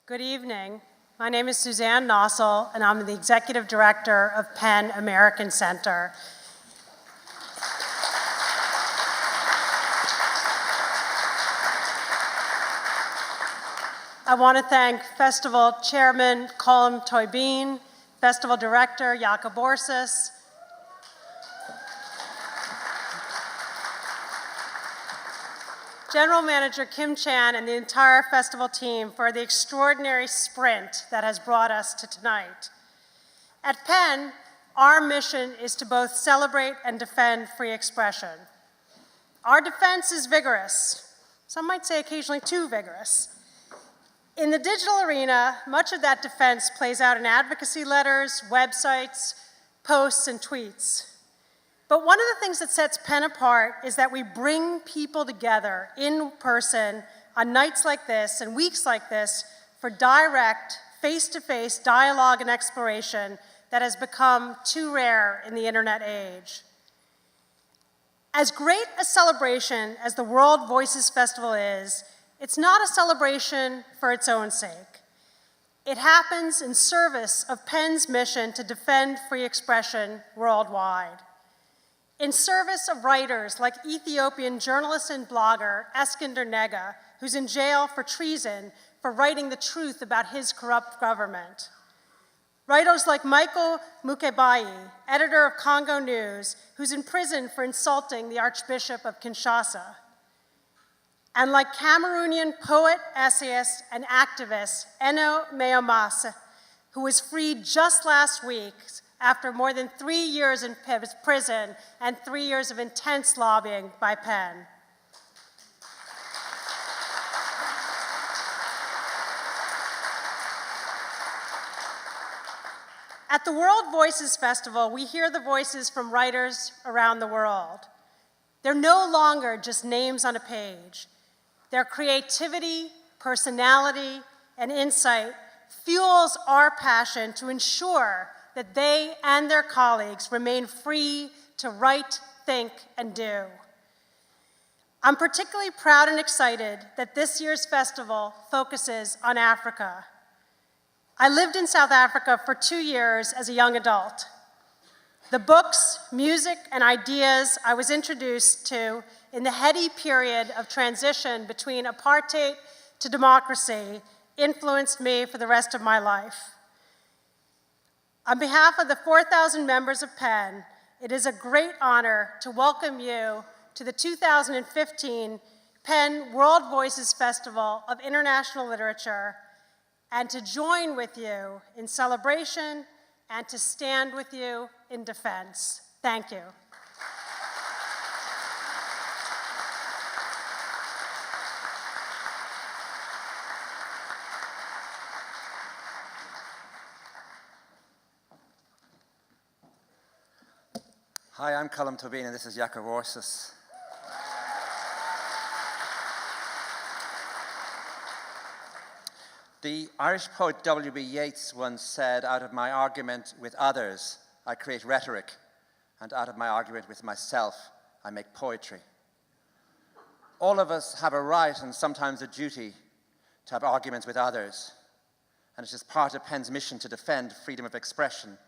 Good evening. My name is Suzanne Nossel, and I'm the Executive Director of PEN American Center. I want to thank Festival Chairman Colm Toibin, Festival Director Jakob Borsis, General Manager Kim Chan, and the entire festival team for the extraordinary sprint that has brought us to tonight. At PEN, our mission is to both celebrate and defend free expression. Our defense is vigorous. Some might say occasionally too vigorous. In the digital arena, much of that defense plays out in advocacy letters, websites, posts, and tweets. But one of the things that sets PEN apart is that we bring people together in person on nights like this and weeks like this for direct, face-to-face dialogue and exploration that has become too rare in the internet age. As great a celebration as the World Voices Festival is, it's not a celebration for its own sake. It happens in service of PEN's mission to defend free expression worldwide. In service of writers like Ethiopian journalist and blogger Eskinder Nega, who's in jail for treason for writing the truth about his corrupt government. Writers like Michael Mukebayi, editor of Congo News, who's in prison for insulting the Archbishop of Kinshasa. And like Cameroonian poet, essayist, and activist Eno Meomase, who was freed just last week after more than 3 years in prison and 3 years of intense lobbying by PEN. At the World Voices Festival, we hear the voices from writers around the world. They're no longer just names on a page. Their creativity, personality, and insight fuels our passion to ensure that they and their colleagues remain free to write, think, and do. I'm particularly proud and excited that this year's festival focuses on Africa. I lived in South Africa for 2 years as a young adult. The books, music, and ideas I was introduced to in the heady period of transition between apartheid to democracy influenced me for the rest of my life. On behalf of the 4,000 members of PEN, it is a great honor to welcome you to the 2015 PEN World Voices Festival of International Literature and to join with you in celebration and to stand with you in defense. Thank you. Hi, I'm Colm Toibin, and this is Jakob Borsis. The Irish poet W.B. Yeats once said, "Out of my argument with others, I create rhetoric, and out of my argument with myself, I make poetry." All of us have a right and sometimes a duty to have arguments with others, and it is part of PEN's mission to defend freedom of expression,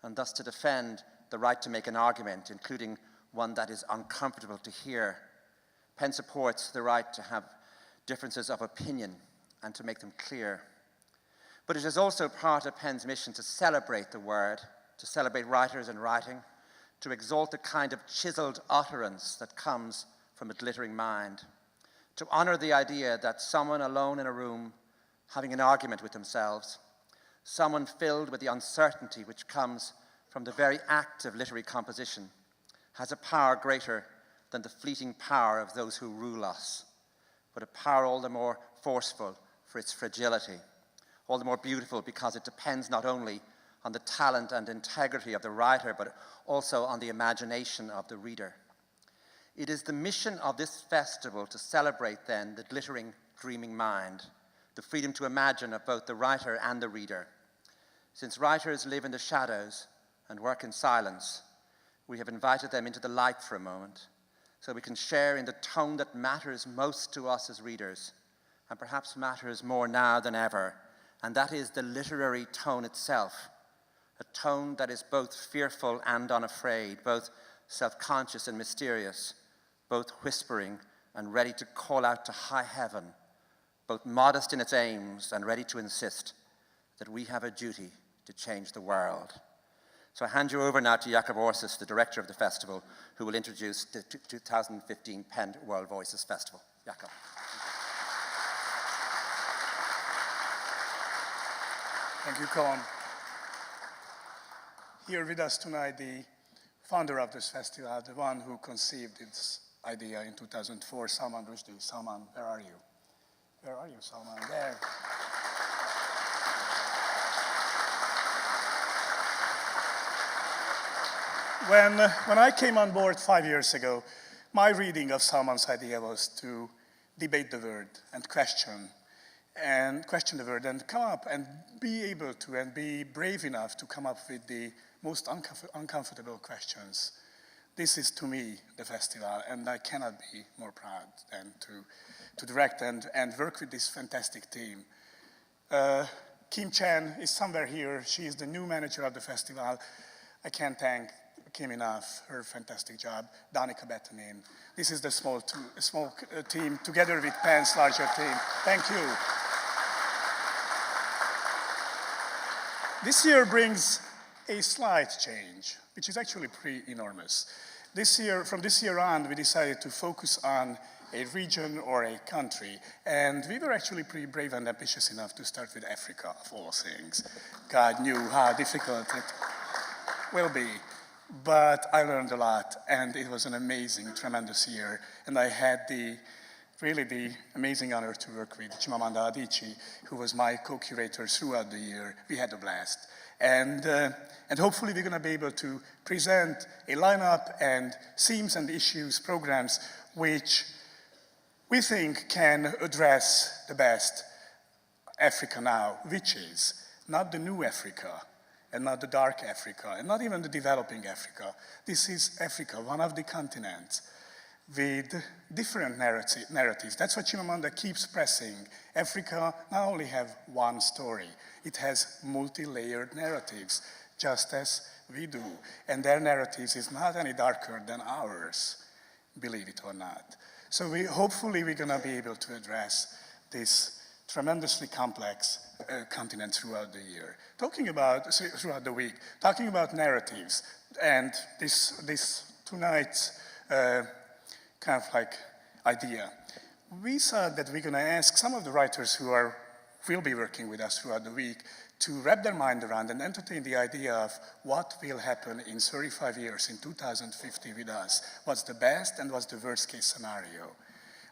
and thus to defend the right to make an argument, including one that is uncomfortable to hear. PEN supports the right to have differences of opinion and to make them clear. But it is also part of PEN's mission to celebrate the word, to celebrate writers and writing, to exalt the kind of chiseled utterance that comes from a glittering mind, to honor the idea that someone alone in a room having an argument with themselves, someone filled with the uncertainty which comes from the very act of literary composition, has a power greater than the fleeting power of those who rule us, but a power all the more forceful for its fragility, all the more beautiful because it depends not only on the talent and integrity of the writer, but also on the imagination of the reader. It is the mission of this festival to celebrate then the glittering, dreaming mind, the freedom to imagine of both the writer and the reader. Since writers live in the shadows and work in silence, we have invited them into the light for a moment, so we can share in the tone that matters most to us as readers, and perhaps matters more now than ever, and that is the literary tone itself, a tone that is both fearful and unafraid, both self-conscious and mysterious, both whispering and ready to call out to high heaven, both modest in its aims and ready to insist that we have a duty to change the world. So I hand you over now to Jakob Orsis, the director of the festival, who will introduce the 2015 Penn World Voices Festival. Jakob. Thank you, Colm. Here with us tonight, the founder of this festival, the one who conceived its idea in 2004, Salman Rushdie. Salman, where are you? Where are you, Salman? There. When I came on board 5 years ago, my reading of Salman's idea was to debate the word and question the word and come up and be able to and be brave enough to come up with the most uncomfortable questions. This is, to me, the festival, and I cannot be more proud than to direct and work with this fantastic team. Kim Chen is somewhere here. She is the new manager of the festival. I can't thank Kim enough, her fantastic job. Danica Betanin. This is the small team, together with Penn's larger team. Thank you. This year brings a slight change, which is actually pretty enormous. From this year on, we decided to focus on a region or a country, and we were actually pretty brave and ambitious enough to start with Africa, of all things. God knew how difficult it will be, but I learned a lot, and it was an amazing, tremendous year, and I had really the amazing honor to work with Chimamanda Adichie, who was my co-curator throughout the year. We had a blast. And hopefully we're going to be able to present a lineup and themes and issues, programs, which we think can address the best Africa now, which is not the new Africa, and not the dark Africa, and not even the developing Africa. This is Africa, one of the continents, with different narratives. That's what Chimamanda keeps pressing. Africa not only have one story, it has multi-layered narratives, just as we do. And their narratives is not any darker than ours, believe it or not. So hopefully we're gonna be able to address this tremendously complex continent throughout the year. Throughout the week, talking about narratives, and this tonight's kind of like idea. We thought that we're gonna ask some of the writers who will be working with us throughout the week to wrap their mind around and entertain the idea of what will happen in 35 years, in 2050 with us. What's the best and what's the worst case scenario?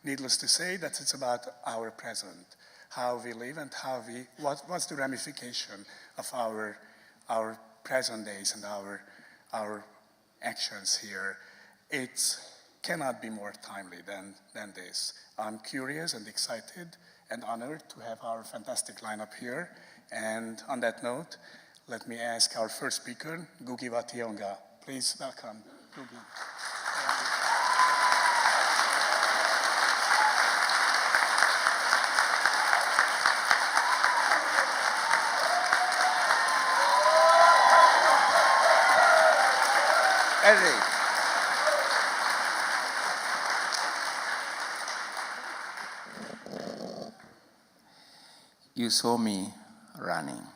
Needless to say that it's about our present, how we live and what's the ramification of our present days and our actions here. It cannot be more timely than this. I'm curious and excited and honored to have our fantastic lineup here. And on that note, let me ask our first speaker, Gugiwationga. Please welcome Ngugi. Eddie. You saw me running.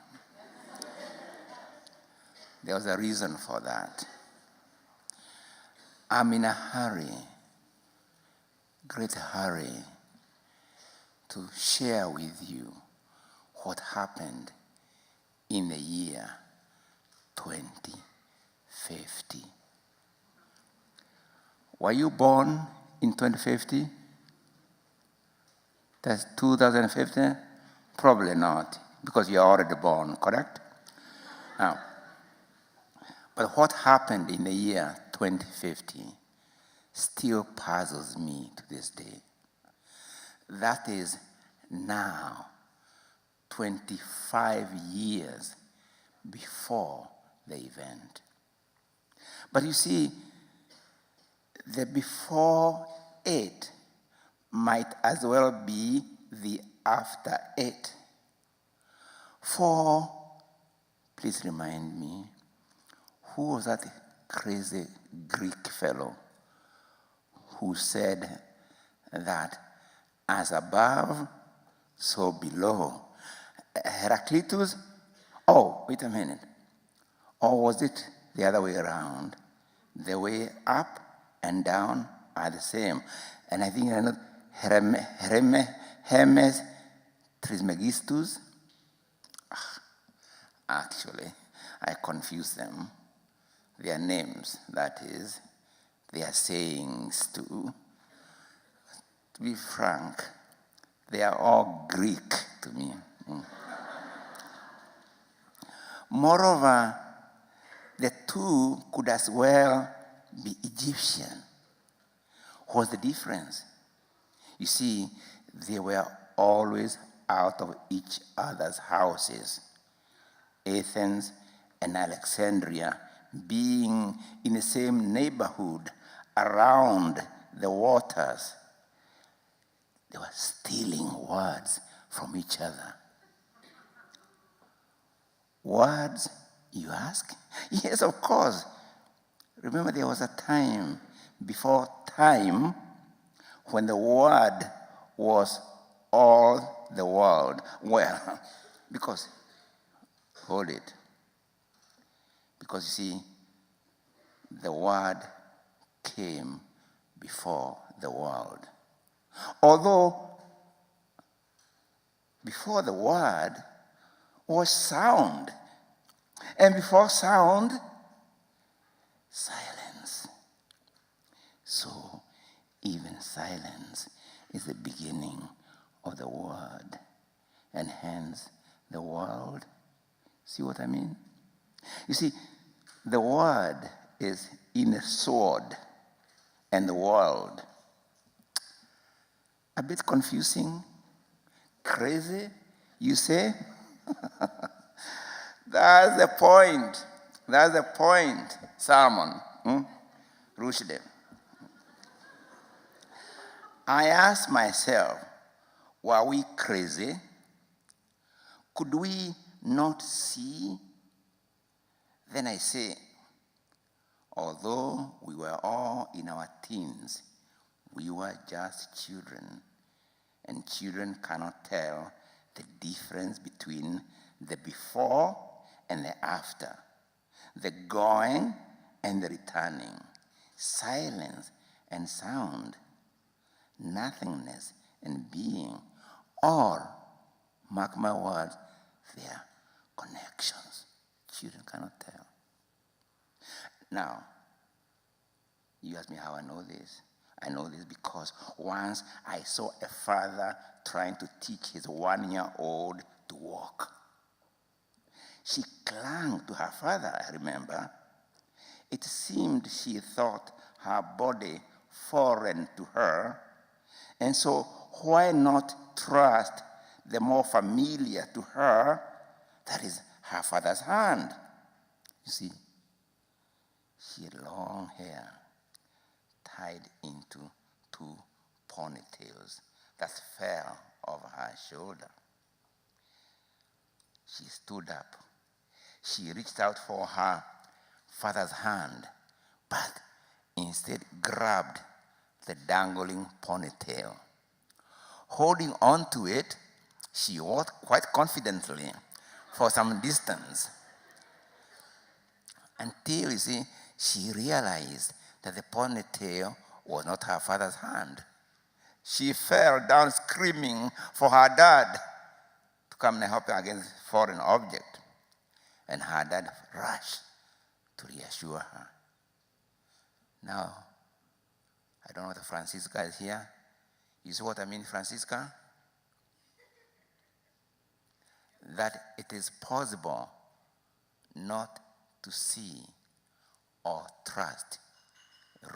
There was a reason for that. I'm in a hurry, great hurry, to share with you what happened in the year 2050. Were you born in 2050? That's 2050? Probably not, because you're already born, correct? Now, but what happened in the year 2050 still puzzles me to this day. That is now 25 years before the event. But you see, the before it might as well be the after it. Please remind me, who was that crazy Greek fellow who said that as above, so below? Heraclitus? Oh, wait a minute. Or was it the other way around? The way up and down are the same. And I think Hermes Trismegistus. Actually, I confuse them. Their names, that is, their sayings too. To be frank, they are all Greek to me. Moreover, the two could as well be Egyptian. What's the difference? You see, they were always out of each other's houses. Athens and Alexandria being in the same neighborhood around the waters. They were stealing words from each other. Words, you ask? Yes, of course. Remember, there was a time before time when the word was all the world. Well, because, hold it. Because you see, the word came before the world. Although, before the word was sound. And before sound, silence. So, even silence is the beginning of the word. And hence, the world. See what I mean? You see, the word is in a sword and the world. A bit confusing, crazy, you say? That's the point. That's the point, Salmon. Rushdie. I asked myself, were we crazy? Could we not see? Then I say, although we were all in our teens, we were just children, and children cannot tell the difference between the before and the after, the going and the returning, silence and sound, nothingness and being, or, mark my words, their connections. Children cannot tell. Now, you ask me how I know this. I know this because once I saw a father trying to teach his 1-year-old to walk. She clung to her father, I remember. It seemed she thought her body foreign to her, and so why not trust the more familiar to her, that is her father's hand? You see, she had long hair tied into 2 ponytails that fell over her shoulder. She stood up. She reached out for her father's hand, but instead grabbed the dangling ponytail. Holding on to it, she walked quite confidently for some distance until, you see, she realized that the ponytail was not her father's hand. She fell down screaming for her dad to come and help her against a foreign object. And her dad rushed to reassure her. Now, I don't know if Francisca is here. You see what I mean, Francisca? That it is possible not to see or trust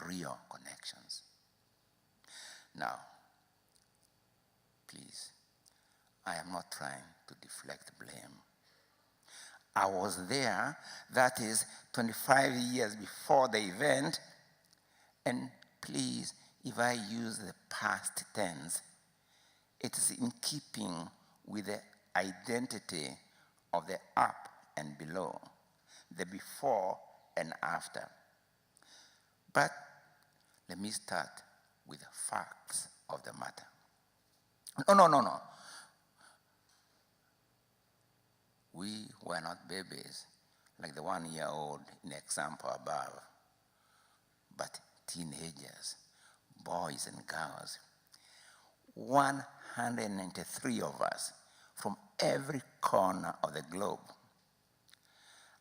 real connections. Now, please, I am not trying to deflect blame. I was there, that is 25 years before the event, and please, if I use the past tense, it is in keeping with the identity of the up and below, the before and after. But let me start with the facts of the matter. No. We were not babies like the 1-year-old in the example above, but teenagers, boys and girls. 193 of us from every corner of the globe.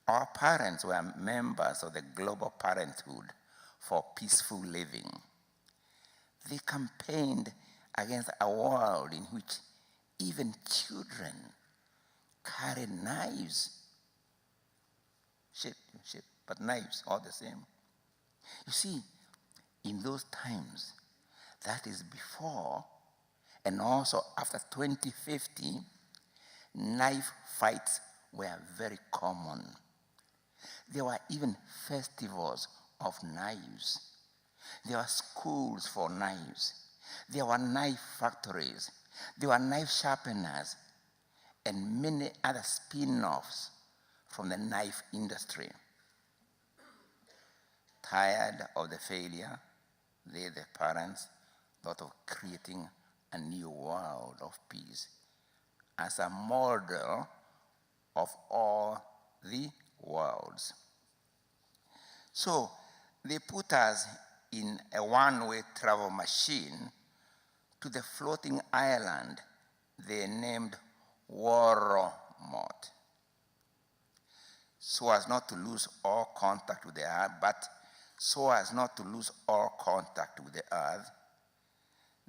Our parents were members of the Global Parenthood for Peaceful Living. They campaigned against a world in which even children carry knives. Shit, but knives all the same. You see, in those times, that is before and also after 2050, knife fights were very common. There were even festivals of knives. There were schools for knives. There were knife factories. There were knife sharpeners and many other spin-offs from the knife industry. Tired of the failure, they, the parents, thought of creating a new world of peace as a model of all the worlds. So they put us in a one-way travel machine to the floating island they named Waromot, so as not to lose all contact with the earth, but so as not to lose all contact with the earth,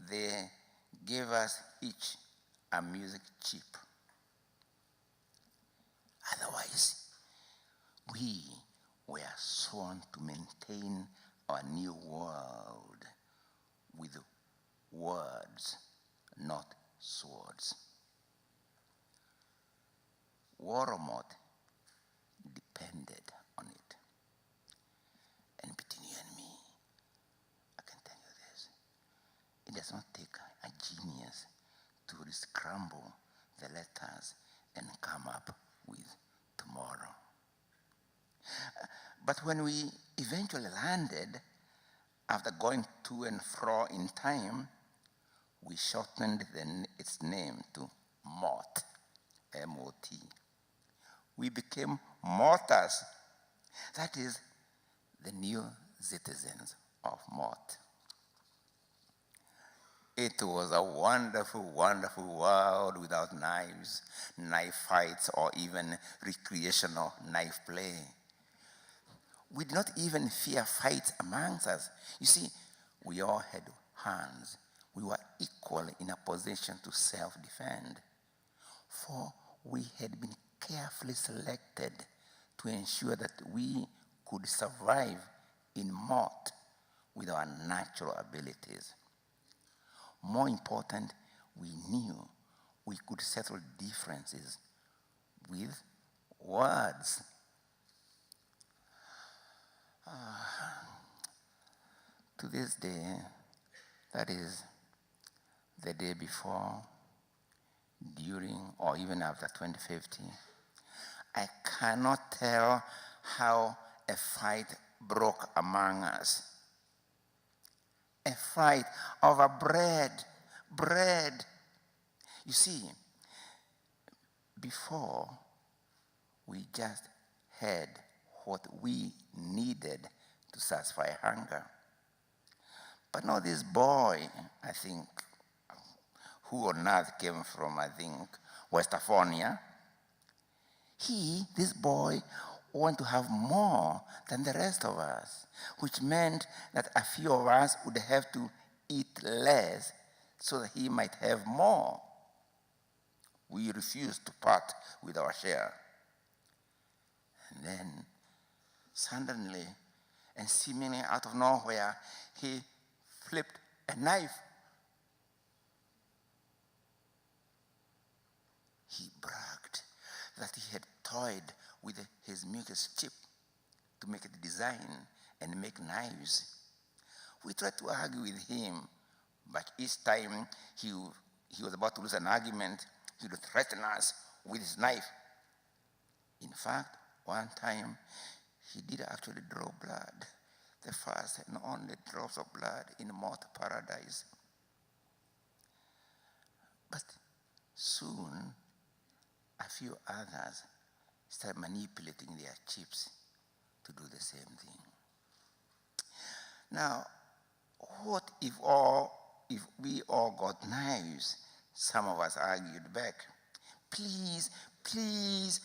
they gave us each a music chip. Otherwise, we were sworn to maintain our new world with words, not swords. Waromot depended on it. And between you and me, I can tell you this. It does not take a genius to scramble the letters and come up with tomorrow. But when we eventually landed, after going to and fro in time, we shortened its name to Mot, M-O-T. We became Mortars, that is, the new citizens of Mot. It was a wonderful, wonderful world without knives, knife fights, or even recreational knife play. We did not even fear fights amongst us. You see, we all had hands. We were equal in a position to self-defend, for we had been carefully selected to ensure that we could survive in Mot with our natural abilities. More important, we knew we could settle differences with words. To this day, that is the day before, during, or even after 2050, I cannot tell how a fight broke among us. A fight over bread. You see, before, we just had what we needed to satisfy hunger. But now this boy, I think, who on earth came from, I think, West Forna, this boy, wanted to have more than the rest of us, which meant that a few of us would have to eat less so that he might have more. We refused to part with our share. And then, suddenly, and seemingly out of nowhere, he flipped a knife. He bragged that he had toyed with his music chip to make it design and make knives. We tried to argue with him, but each time he was about to lose an argument, he would threaten us with his knife. In fact, one time, he did actually draw blood, the first and only drops of blood in mortal paradise. But soon, a few others started manipulating their chips to do the same thing. Now, what if we all got knives? Some of us argued back. Please, please,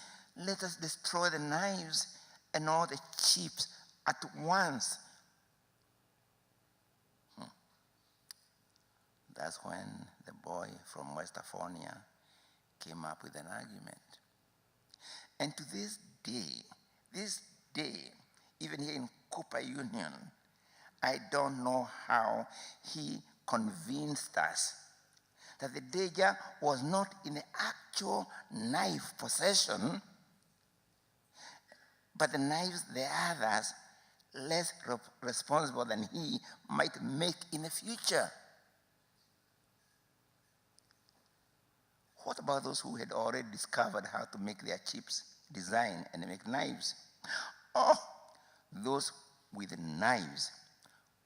let us destroy the knives and all the chips at once. That's when the boy from West Forna came up with an argument. And to this day, even here in Cooper Union, I don't know how he convinced us that the danger was not in the actual knife possession, but the knives the others, less responsible than he, might make in the future. What about those who had already discovered how to make their chips, design, and make knives? Oh, those with knives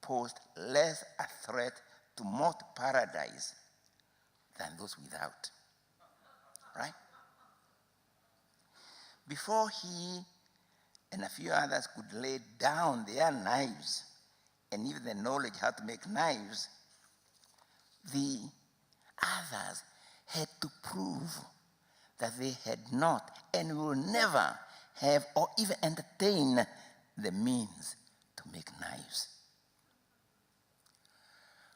posed less a threat to mortal paradise than those without, right? Before he and a few others could lay down their knives and even the knowledge how to make knives, the others had to prove that they had not and will never have or even entertain the means to make knives.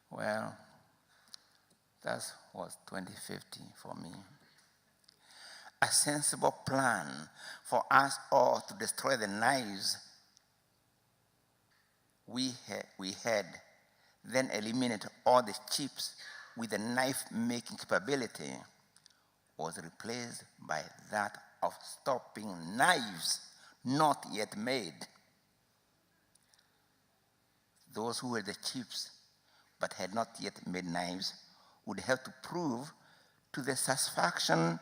Well, that was 2050 for me. A sensible plan for us all to destroy the knives we had, then eliminate all the chips with the knife-making capability, was replaced by that of stopping knives not yet made. Those who had the chips but had not yet made knives would have to prove to the satisfaction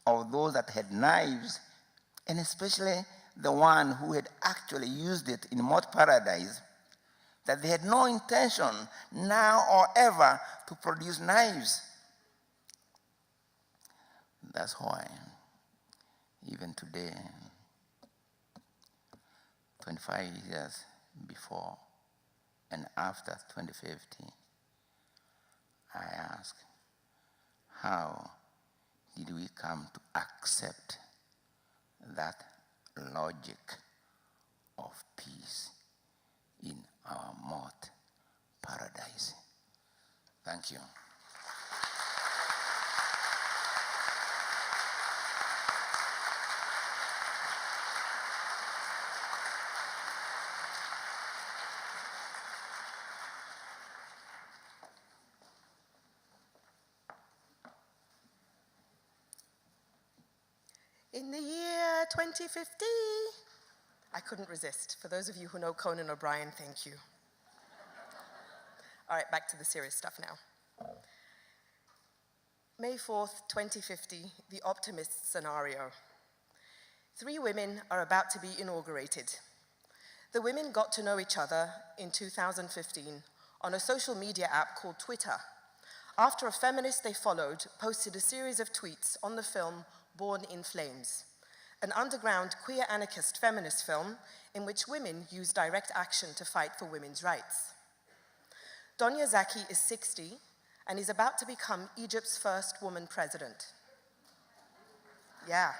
of those that had knives, and especially the one who had actually used it in mortal paradise, that they had no intention now or ever to produce knives. That's why, even today, 25 years before and after 2050, I ask, how did we come to accept that logic of peace in our mortal paradise? Thank you. In the year 2050, I couldn't resist. For those of you who know Conan O'Brien, thank you. All right, back to the serious stuff now. May 4th, 2050, the Optimist scenario. 3 women are about to be inaugurated. The women got to know each other in 2015 on a social media app called Twitter, after a feminist they followed posted a series of tweets on the film Born in Flames, an underground queer anarchist feminist film in which women use direct action to fight for women's rights. Donya Zaki is 60 and is about to become Egypt's first woman president. Yeah.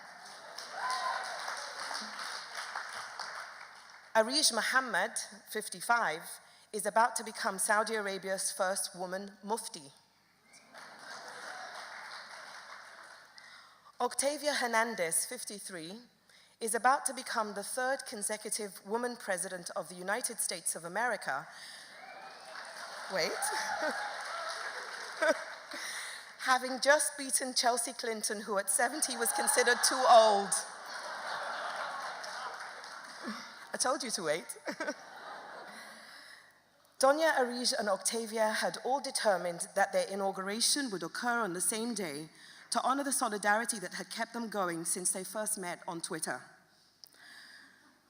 Arish Muhammad, 55, is about to become Saudi Arabia's first woman mufti. Octavia Hernandez, 53, is about to become the 3rd consecutive woman president of the United States of America. Wait. Having just beaten Chelsea Clinton, who at 70 was considered too old. I told you to wait. Donya, Arish, and Octavia had all determined that their inauguration would occur on the same day, to honor the solidarity that had kept them going since they first met on Twitter.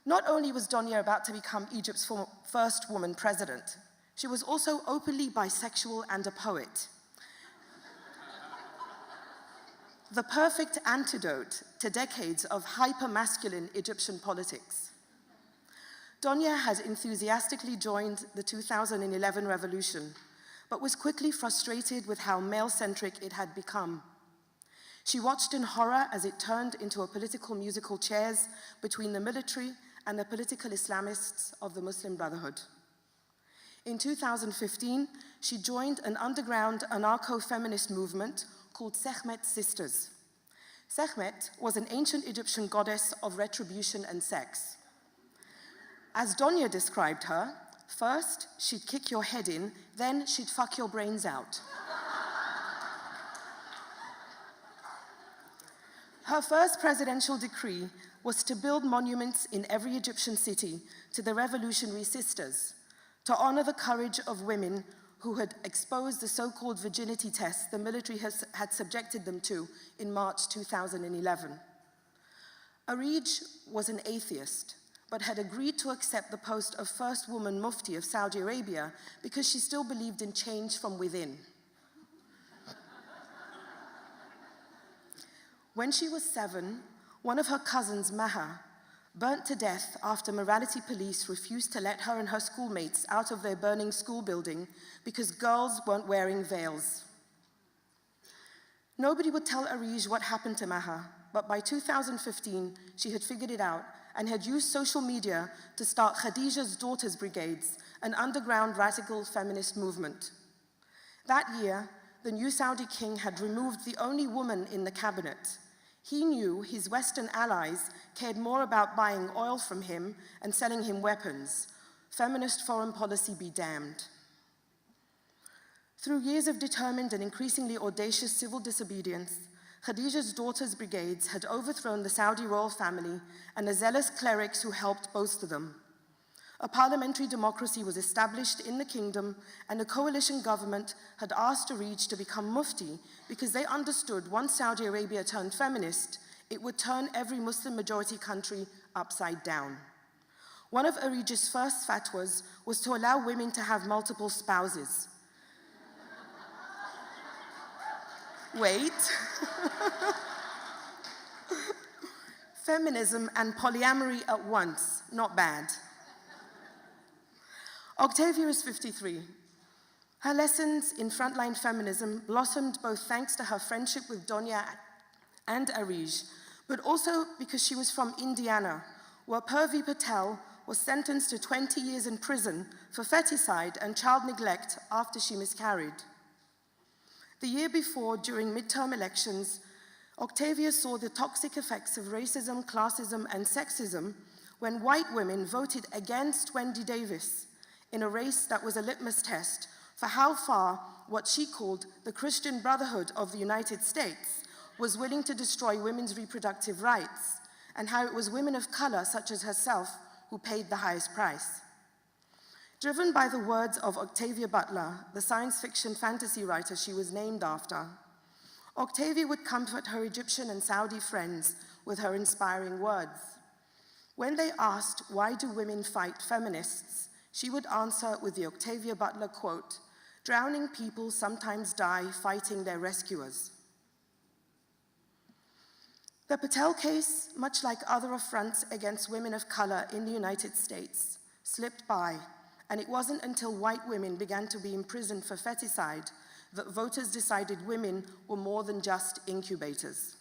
Not only was Donia about to become Egypt's first woman president, she was also openly bisexual and a poet. The perfect antidote to decades of hyper-masculine Egyptian politics. Donia has enthusiastically joined the 2011 revolution, but was quickly frustrated with how male-centric it had become. She watched in horror as it turned into a political musical chairs between the military and the political Islamists of the Muslim Brotherhood. In 2015, she joined an underground anarcho-feminist movement called Sekhmet Sisters. Sekhmet was an ancient Egyptian goddess of retribution and sex. As Donia described her, first she'd kick your head in, then she'd fuck your brains out. Her first presidential decree was to build monuments in every Egyptian city to the revolutionary sisters, to honor the courage of women who had exposed the so-called virginity tests the military had subjected them to in March 2011. Arij was an atheist, but had agreed to accept the post of first woman mufti of Saudi Arabia because she still believed in change from within. When she was 7, one of her cousins, Maha, burnt to death after morality police refused to let her and her schoolmates out of their burning school building because girls weren't wearing veils. Nobody would tell Arij what happened to Maha, but by 2015, she had figured it out and had used social media to start Khadija's Daughters Brigades, an underground radical feminist movement. That year, the new Saudi king had removed the only woman in the cabinet. He knew his Western allies cared more about buying oil from him and selling him weapons. Feminist foreign policy be damned. Through years of determined and increasingly audacious civil disobedience, Khadija's Daughters Brigades had overthrown the Saudi royal family and the zealous clerics who helped bolster them. A parliamentary democracy was established in the kingdom, and a coalition government had asked Arij to become mufti because they understood once Saudi Arabia turned feminist, it would turn every Muslim majority country upside down. One of Arij's first fatwas was to allow women to have multiple spouses. Wait. Feminism and polyamory at once, not bad. Octavia is 53. Her lessons in frontline feminism blossomed both thanks to her friendship with Donia and Arij, but also because she was from Indiana, where Purvi Patel was sentenced to 20 years in prison for feticide and child neglect after she miscarried. The year before, during midterm elections, Octavia saw the toxic effects of racism, classism, and sexism when white women voted against Wendy Davis in a race that was a litmus test for how far what she called the Christian Brotherhood of the United States was willing to destroy women's reproductive rights, and how it was women of color, such as herself, who paid the highest price. Driven by the words of Octavia Butler, the science fiction fantasy writer she was named after, Octavia would comfort her Egyptian and Saudi friends with her inspiring words. When they asked, "Why do women fight feminists?" she would answer with the Octavia Butler quote, "Drowning people sometimes die fighting their rescuers." The Patel case, much like other affronts against women of color in the United States, slipped by, and it wasn't until white women began to be imprisoned for feticide that voters decided women were more than just incubators.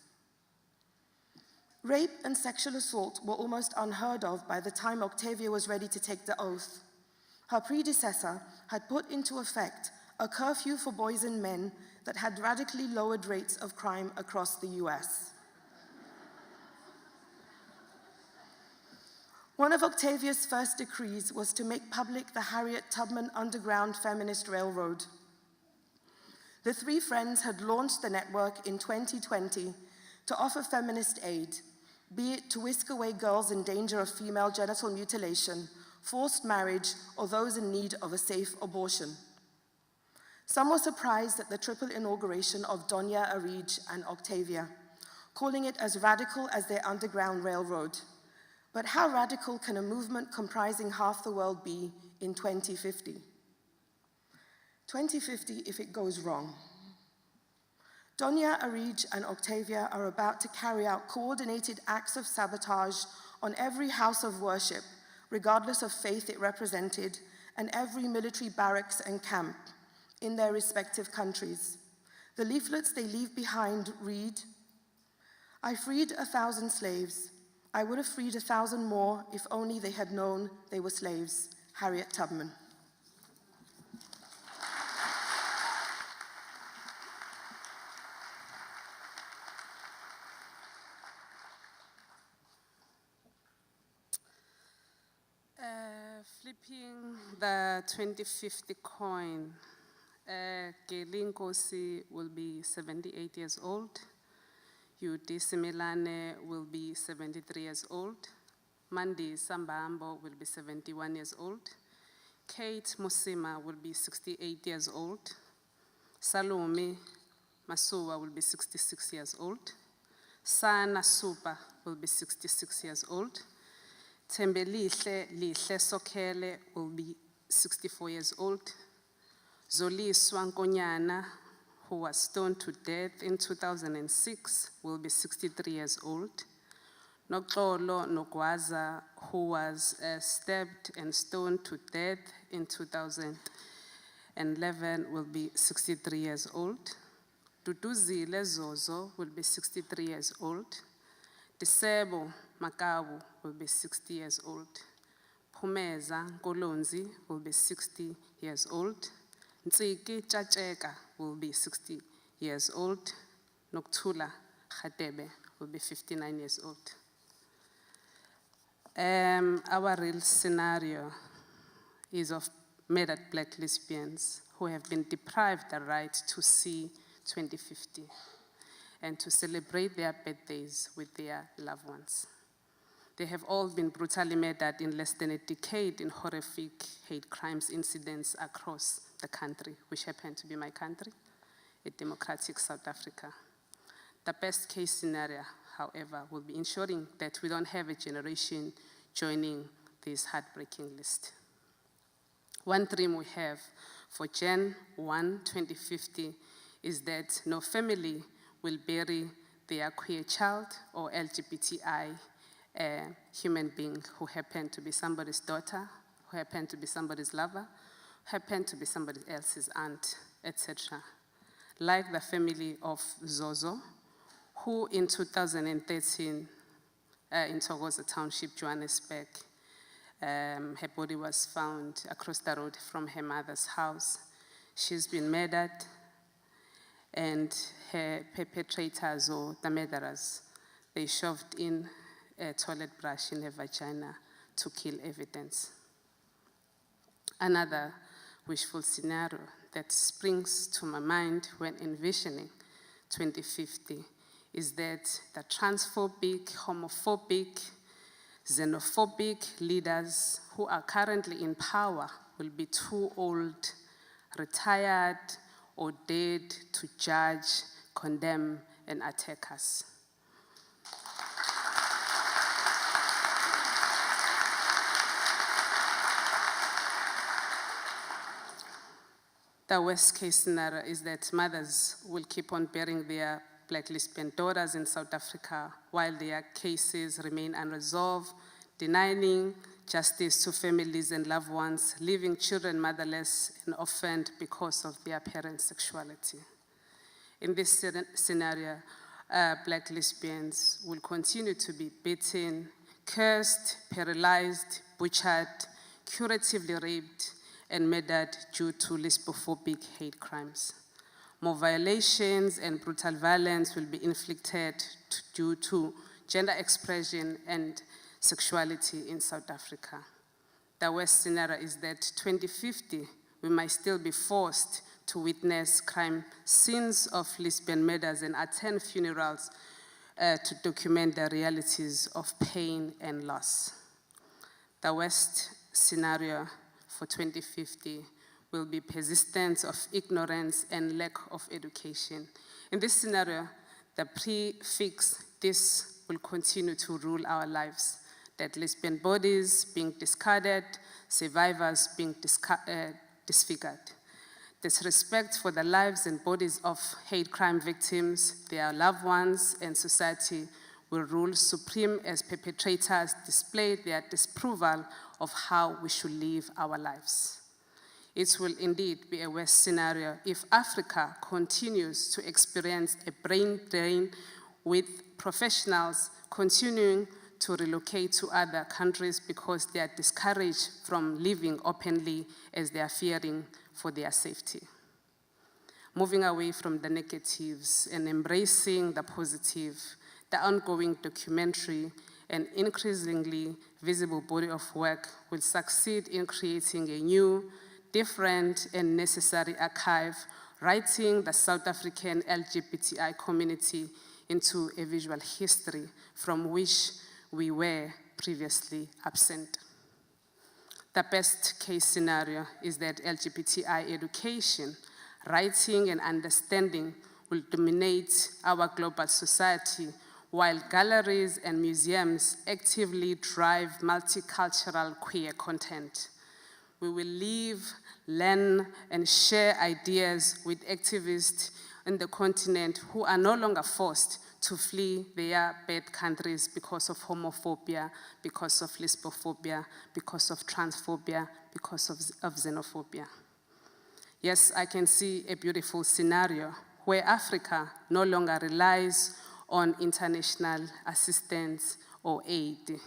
Rape and sexual assault were almost unheard of by the time Octavia was ready to take the oath. Her predecessor had put into effect a curfew for boys and men that had radically lowered rates of crime across the US. One of Octavia's first decrees was to make public the Harriet Tubman Underground Feminist Railroad. The three friends had launched the network in 2020 to offer feminist aid, be it to whisk away girls in danger of female genital mutilation, forced marriage, or those in need of a safe abortion. Some were surprised at the triple inauguration of Doña Arij and Octavia, calling it as radical as their underground railroad. But how radical can a movement comprising half the world be in 2050? 2050 if it goes wrong. Doña Arij and Octavia are about to carry out coordinated acts of sabotage on every house of worship, regardless of faith it represented, and every military barracks and camp in their respective countries. The leaflets they leave behind read, "I freed 1,000 slaves. I would have freed 1,000 more if only they had known they were slaves." Harriet Tubman. Flipping the 2050 coin, Gelinkosi will be 78 years old. Yudi Similane will be 73 years old. Mandi Sambambo will be 71 years old. Kate Musima will be 68 years old. Salome Masuwa will be 66 years old. Sana Supa will be 66 years old. Tembelihle Lihle Sokele will be 64 years old. Zoliswa Nkonyana, who was stoned to death in 2006, will be 63 years old. Noxolo Nogwaza, who was stabbed and stoned to death in 2011, will be 63 years old. Duduzile Zozo will be 63 years old. Disebo Makabu will be 60 years old. Pumeza Kolonzi will be 60 years old. Ntsiki Chacheka will be 60 years old. Noktula Khatebe will be 59 years old. Our real scenario is of murdered black lesbians who have been deprived the right to see 2050 and to celebrate their birthdays with their loved ones. They have all been brutally murdered in less than a decade in horrific hate crimes incidents across the country, which happen to be my country, a democratic South Africa. The best case scenario, however, will be ensuring that we don't have a generation joining this heartbreaking list. One dream we have for Jan 1, 2050 is that no family will bury their queer child or LGBTI human being who happened to be somebody's daughter, who happened to be somebody's lover, who happened to be somebody else's aunt, etc. Like the family of Zozo, who in 2013 in Thokoza Township, Johannesburg, her body was found across the road from her mother's house. She's been murdered, and her perpetrators, or the murderers, they shoved in a toilet brush in her vagina to kill evidence. Another wishful scenario that springs to my mind when envisioning 2050 is that the transphobic, homophobic, xenophobic leaders who are currently in power will be too old, retired, or dead to judge, condemn, and attack us. The worst case scenario is that mothers will keep on bearing their black lesbian daughters in South Africa while their cases remain unresolved, denying justice to families and loved ones, leaving children motherless and orphaned because of their parents' sexuality. In this scenario, black lesbians will continue to be beaten, cursed, paralyzed, butchered, curatively raped, and murdered due to lesbophobic hate crimes. More violations and brutal violence will be inflicted due to gender expression and sexuality in South Africa. The worst scenario is that 2050, we might still be forced to witness crime scenes of lesbian murders and attend funerals to document the realities of pain and loss. The worst scenario for 2050 will be persistence of ignorance and lack of education. In this scenario, the prefix "this" will continue to rule our lives, that lesbian bodies being discarded, survivors being disfigured. Disrespect for the lives and bodies of hate crime victims, their loved ones, and society will rule supreme as perpetrators display their disapproval of how we should live our lives. It will indeed be a worse scenario if Africa continues to experience a brain drain, with professionals continuing to relocate to other countries because they are discouraged from living openly as they are fearing for their safety. Moving away from the negatives and embracing the positive, the ongoing documentary and increasingly visible body of work will succeed in creating a new, different and necessary archive, writing the South African LGBTI community into a visual history from which we were previously absent. The best case scenario is that LGBTI education, writing and understanding will dominate our global society, while galleries and museums actively drive multicultural queer content. We will live, learn, and share ideas with activists in the continent who are no longer forced to flee their bad countries because of homophobia, because of lesbophobia, because of transphobia, because of xenophobia. Yes, I can see a beautiful scenario where Africa no longer relies on international assistance or aid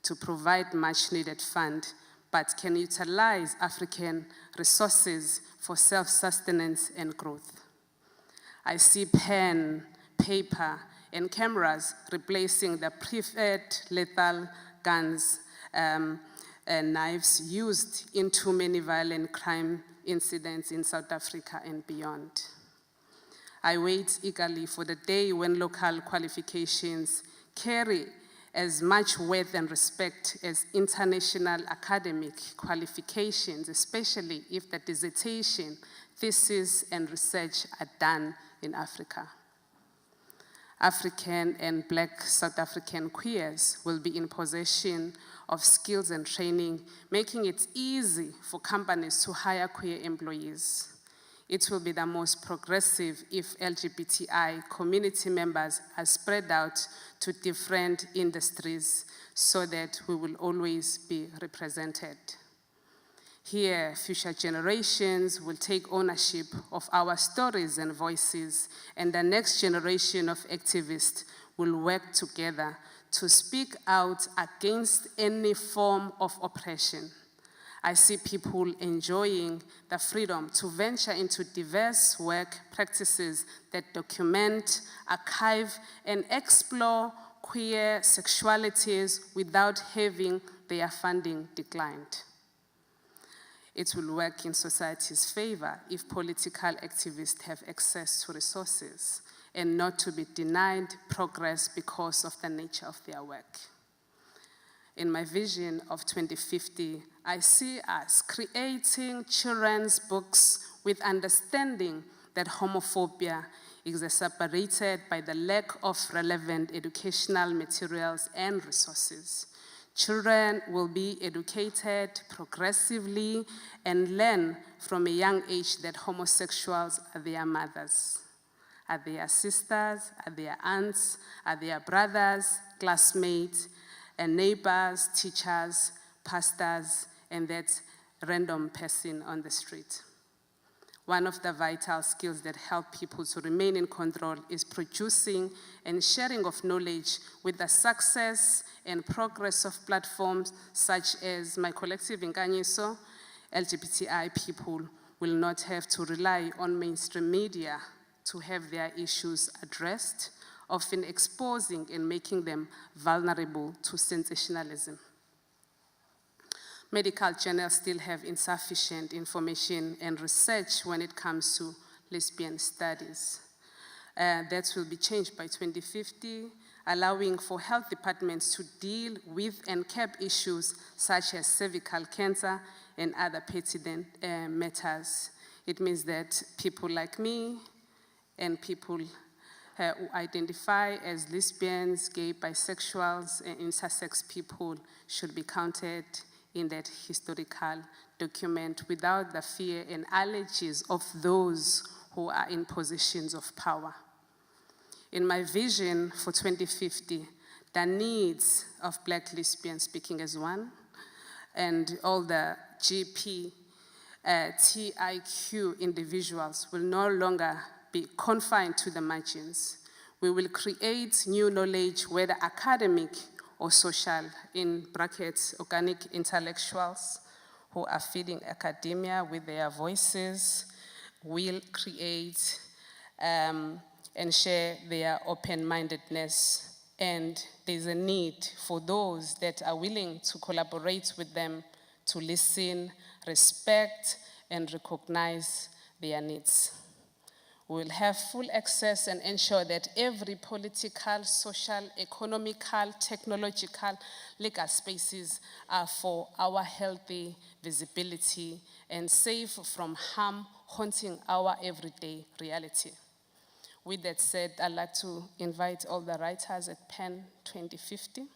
to provide much needed fund, but can utilize African resources for self-sustenance and growth. I see pen, paper, and cameras replacing the preferred lethal guns and knives used in too many violent crime incidents in South Africa and beyond. I wait eagerly for the day when local qualifications carry as much worth and respect as international academic qualifications, especially if the dissertation, thesis, and research are done in Africa. African and Black South African queers will be in possession of skills and training, making it easy for companies to hire queer employees. It will be the most progressive if LGBTI community members are spread out to different industries so that we will always be represented. Here, future generations will take ownership of our stories and voices, and the next generation of activists will work together to speak out against any form of oppression. I see people enjoying the freedom to venture into diverse work practices that document, archive, and explore queer sexualities without having their funding declined. It will work in society's favor if political activists have access to resources and not to be denied progress because of the nature of their work. In my vision of 2050, I see us creating children's books with understanding that homophobia is exacerbated by the lack of relevant educational materials and resources. Children will be educated progressively and learn from a young age that homosexuals are their mothers, are their sisters, are their aunts, are their brothers, classmates, and neighbors, teachers, pastors, and that random person on the street. One of the vital skills that help people to remain in control is producing and sharing of knowledge with the success and progress of platforms such as My Collective Nkanyiso. LGBTI people will not have to rely on mainstream media to have their issues addressed, often exposing and making them vulnerable to sensationalism. Medical journals still have insufficient information and research when it comes to lesbian studies. That will be changed by 2050, allowing for health departments to deal with and cap issues such as cervical cancer and other pertinent matters. It means that people like me and people who identify as lesbians, gay, bisexuals, and intersex people should be counted in that historical document without the fear and allergies of those who are in positions of power. In my vision for 2050, the needs of Black lesbians, speaking as one, and all the GP, TIQ individuals will no longer be confined to the margins. We will create new knowledge, whether academic or social, in brackets, organic intellectuals who are feeding academia with their voices, will create and share their open-mindedness. And there's a need for those that are willing to collaborate with them to listen, respect, and recognize their needs. We will have full access and ensure that every political, social, economical, technological, legal spaces are for our healthy visibility and safe from harm haunting our everyday reality. With that said, I'd like to invite all the writers at PEN 2050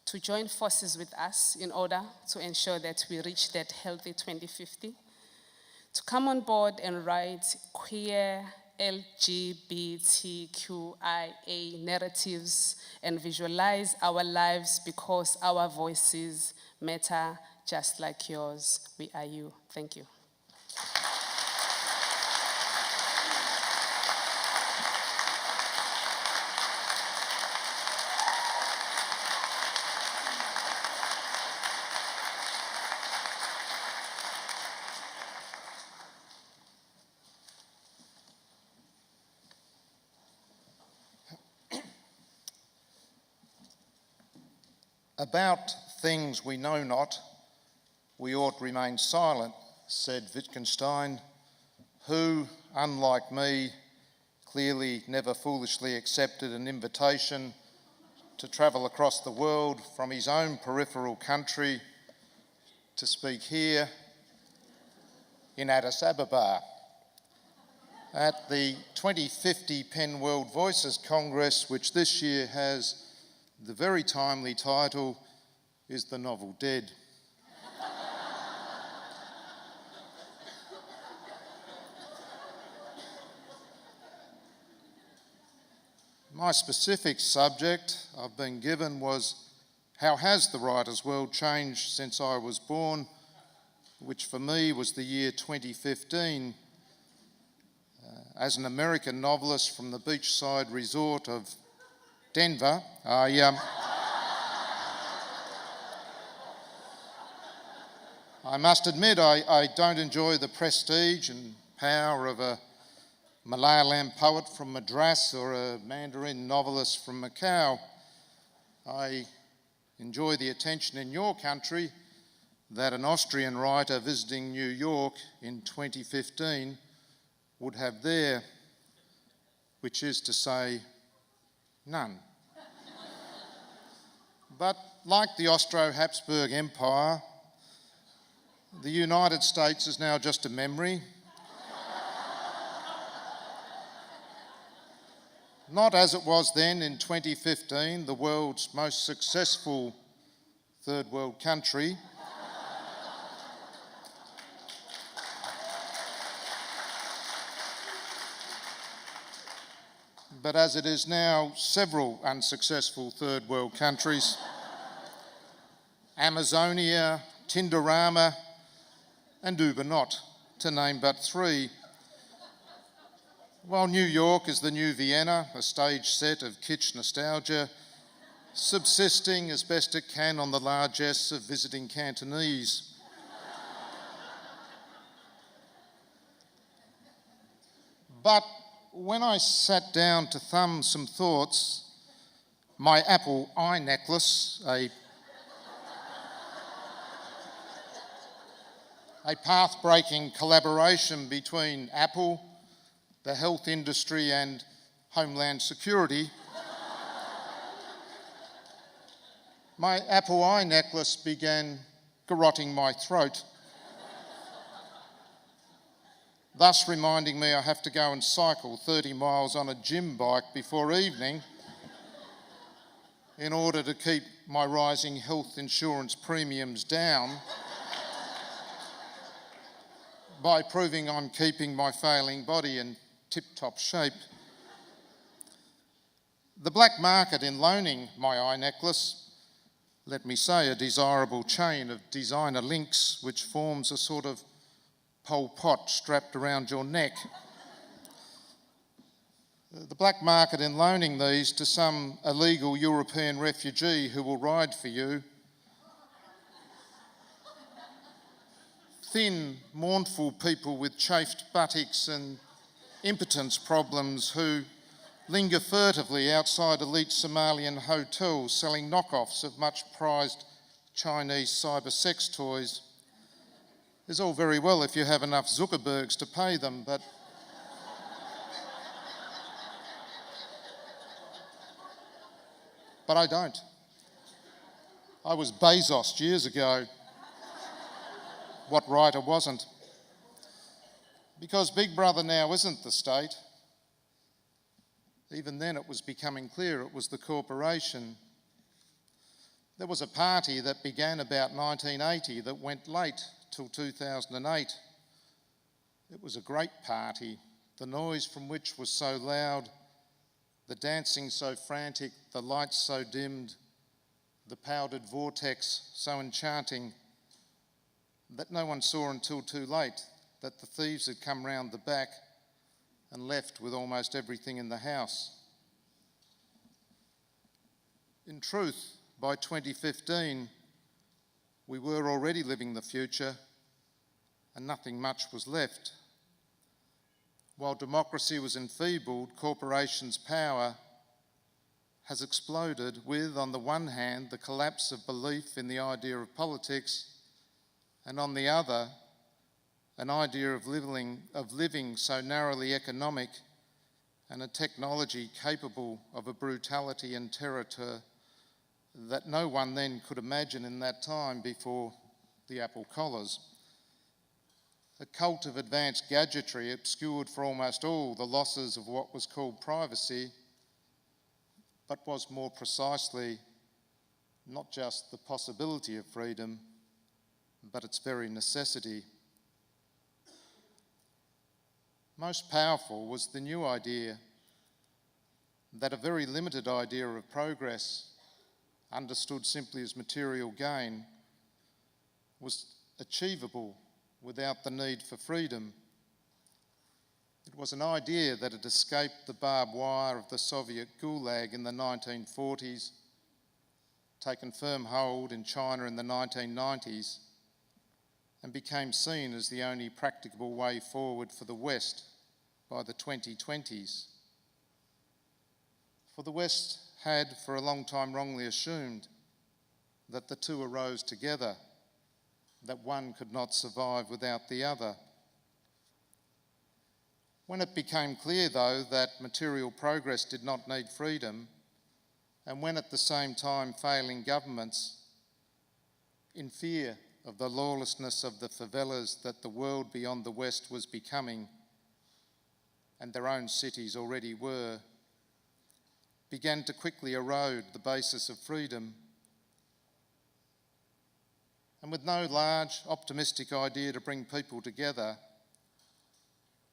to join forces with us in order to ensure that we reach that healthy 2050, to come on board and write queer, LGBTQIA narratives and visualize our lives because our voices matter just like yours. We are you. Thank you. About things we know not, we ought remain silent, said Wittgenstein, who, unlike me, clearly never foolishly accepted an invitation to travel across the world from his own peripheral country to speak here in Addis Ababa at the 2050 PEN World Voices Congress, which this year has the very timely title, Is the Novel Dead? My specific subject I've been given was, how has the writer's world changed since I was born, which for me was the year 2015. As an American novelist from the beachside resort of Denver, I must admit I don't enjoy the prestige and power of a Malayalam poet from Madras or a Mandarin novelist from Macau. I enjoy the attention in your country that an Austrian writer visiting New York in 2015 would have there, which is to say, none. But like the Austro-Habsburg Empire, the United States is now just a memory. Not as it was then in 2015, the world's most successful third world country. But as it is now, several unsuccessful third world countries. Amazonia, Tindorama, and Uber-Not, to name but three. While New York is the new Vienna, a stage set of kitsch nostalgia, subsisting as best it can on the largesse of visiting Cantonese. But when I sat down to thumb some thoughts, my Apple eye necklace, a path-breaking collaboration between Apple, the health industry and Homeland Security, my Apple eye necklace began garrotting my throat. thus reminding me I have to go and cycle 30 miles on a gym bike before evening in order to keep my rising health insurance premiums down by proving I'm keeping my failing body in tip-top shape. The black market in loaning my eye necklace, let me say a desirable chain of designer links which forms a sort of Pol Pot strapped around your neck. The black market in loaning these to some illegal European refugee who will ride for you. Thin, mournful people with chafed buttocks and impotence problems who linger furtively outside elite Somalian hotels selling knockoffs of much prized Chinese cyber sex toys. It's all very well if you have enough Zuckerbergs to pay them, but I don't. I was Bezos years ago. What writer wasn't? Because Big Brother now isn't the state. Even then it was becoming clear it was the corporation. There was a party that began about 1980 that went late till 2008. It was a great party, the noise from which was so loud, the dancing so frantic, the lights so dimmed, the powdered vortex so enchanting that no one saw until too late that the thieves had come round the back and left with almost everything in the house. In truth, by 2015, we were already living the future and nothing much was left. While democracy was enfeebled, corporations' power has exploded with, on the one hand, the collapse of belief in the idea of politics, and on the other, an idea of living so narrowly economic and a technology capable of a brutality and terror that no one then could imagine in that time before the Apple collars. A cult of advanced gadgetry obscured for almost all the losses of what was called privacy, but was more precisely not just the possibility of freedom, but its very necessity. Most powerful was the new idea that a very limited idea of progress, understood simply as material gain, was achievable without the need for freedom. It was an idea that had escaped the barbed wire of the Soviet Gulag in the 1940s, taken firm hold in China in the 1990s, and became seen as the only practicable way forward for the West by the 2020s. For the West had for a long time wrongly assumed that the two arose together, that one could not survive without the other. When it became clear, though, that material progress did not need freedom, and when at the same time failing governments, in fear of the lawlessness of the favelas that the world beyond the West was becoming, and their own cities already were, began to quickly erode the basis of freedom. And with no large, optimistic idea to bring people together,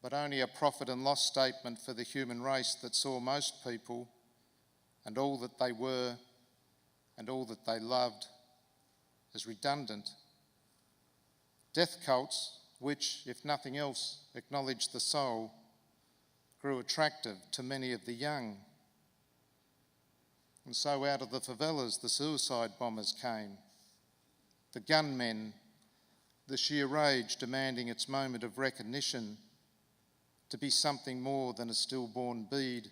but only a profit and loss statement for the human race that saw most people and all that they were and all that they loved as redundant. Death cults, which, if nothing else, acknowledged the soul, grew attractive to many of the young. And so out of the favelas, the suicide bombers came, the gunmen, the sheer rage demanding its moment of recognition to be something more than a stillborn bead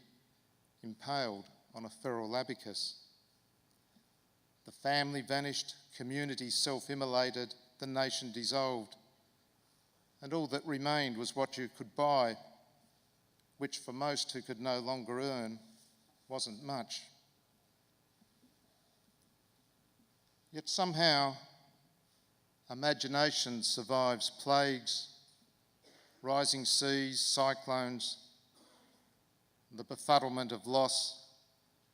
impaled on a feral abacus. The family vanished, communities self-immolated, the nation dissolved, and all that remained was what you could buy, which for most who could no longer earn wasn't much. Yet somehow imagination survives plagues, rising seas, cyclones, the befuddlement of loss,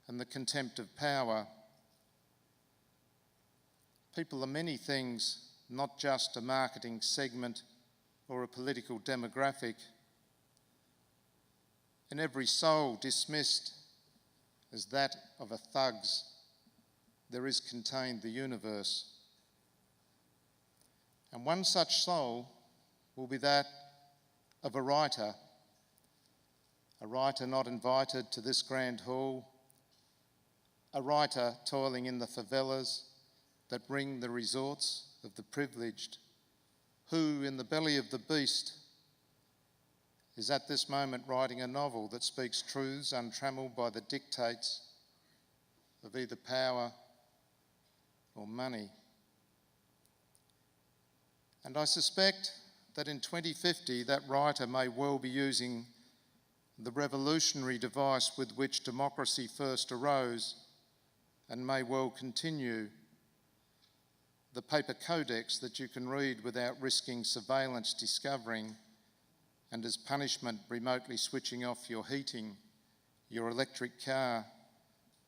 and the contempt of power. People are many things, not just a marketing segment or a political demographic. In every soul dismissed as that of a thug's, there is contained the universe. And one such soul will be that of a writer not invited to this grand hall, a writer toiling in the favelas that ring the resorts of the privileged, who in the belly of the beast is at this moment writing a novel that speaks truths untrammeled by the dictates of either power or money. And I suspect that in 2050 that writer may well be using the revolutionary device with which democracy first arose and may well continue, the paper codex that you can read without risking surveillance discovering, and as punishment remotely switching off your heating, your electric car,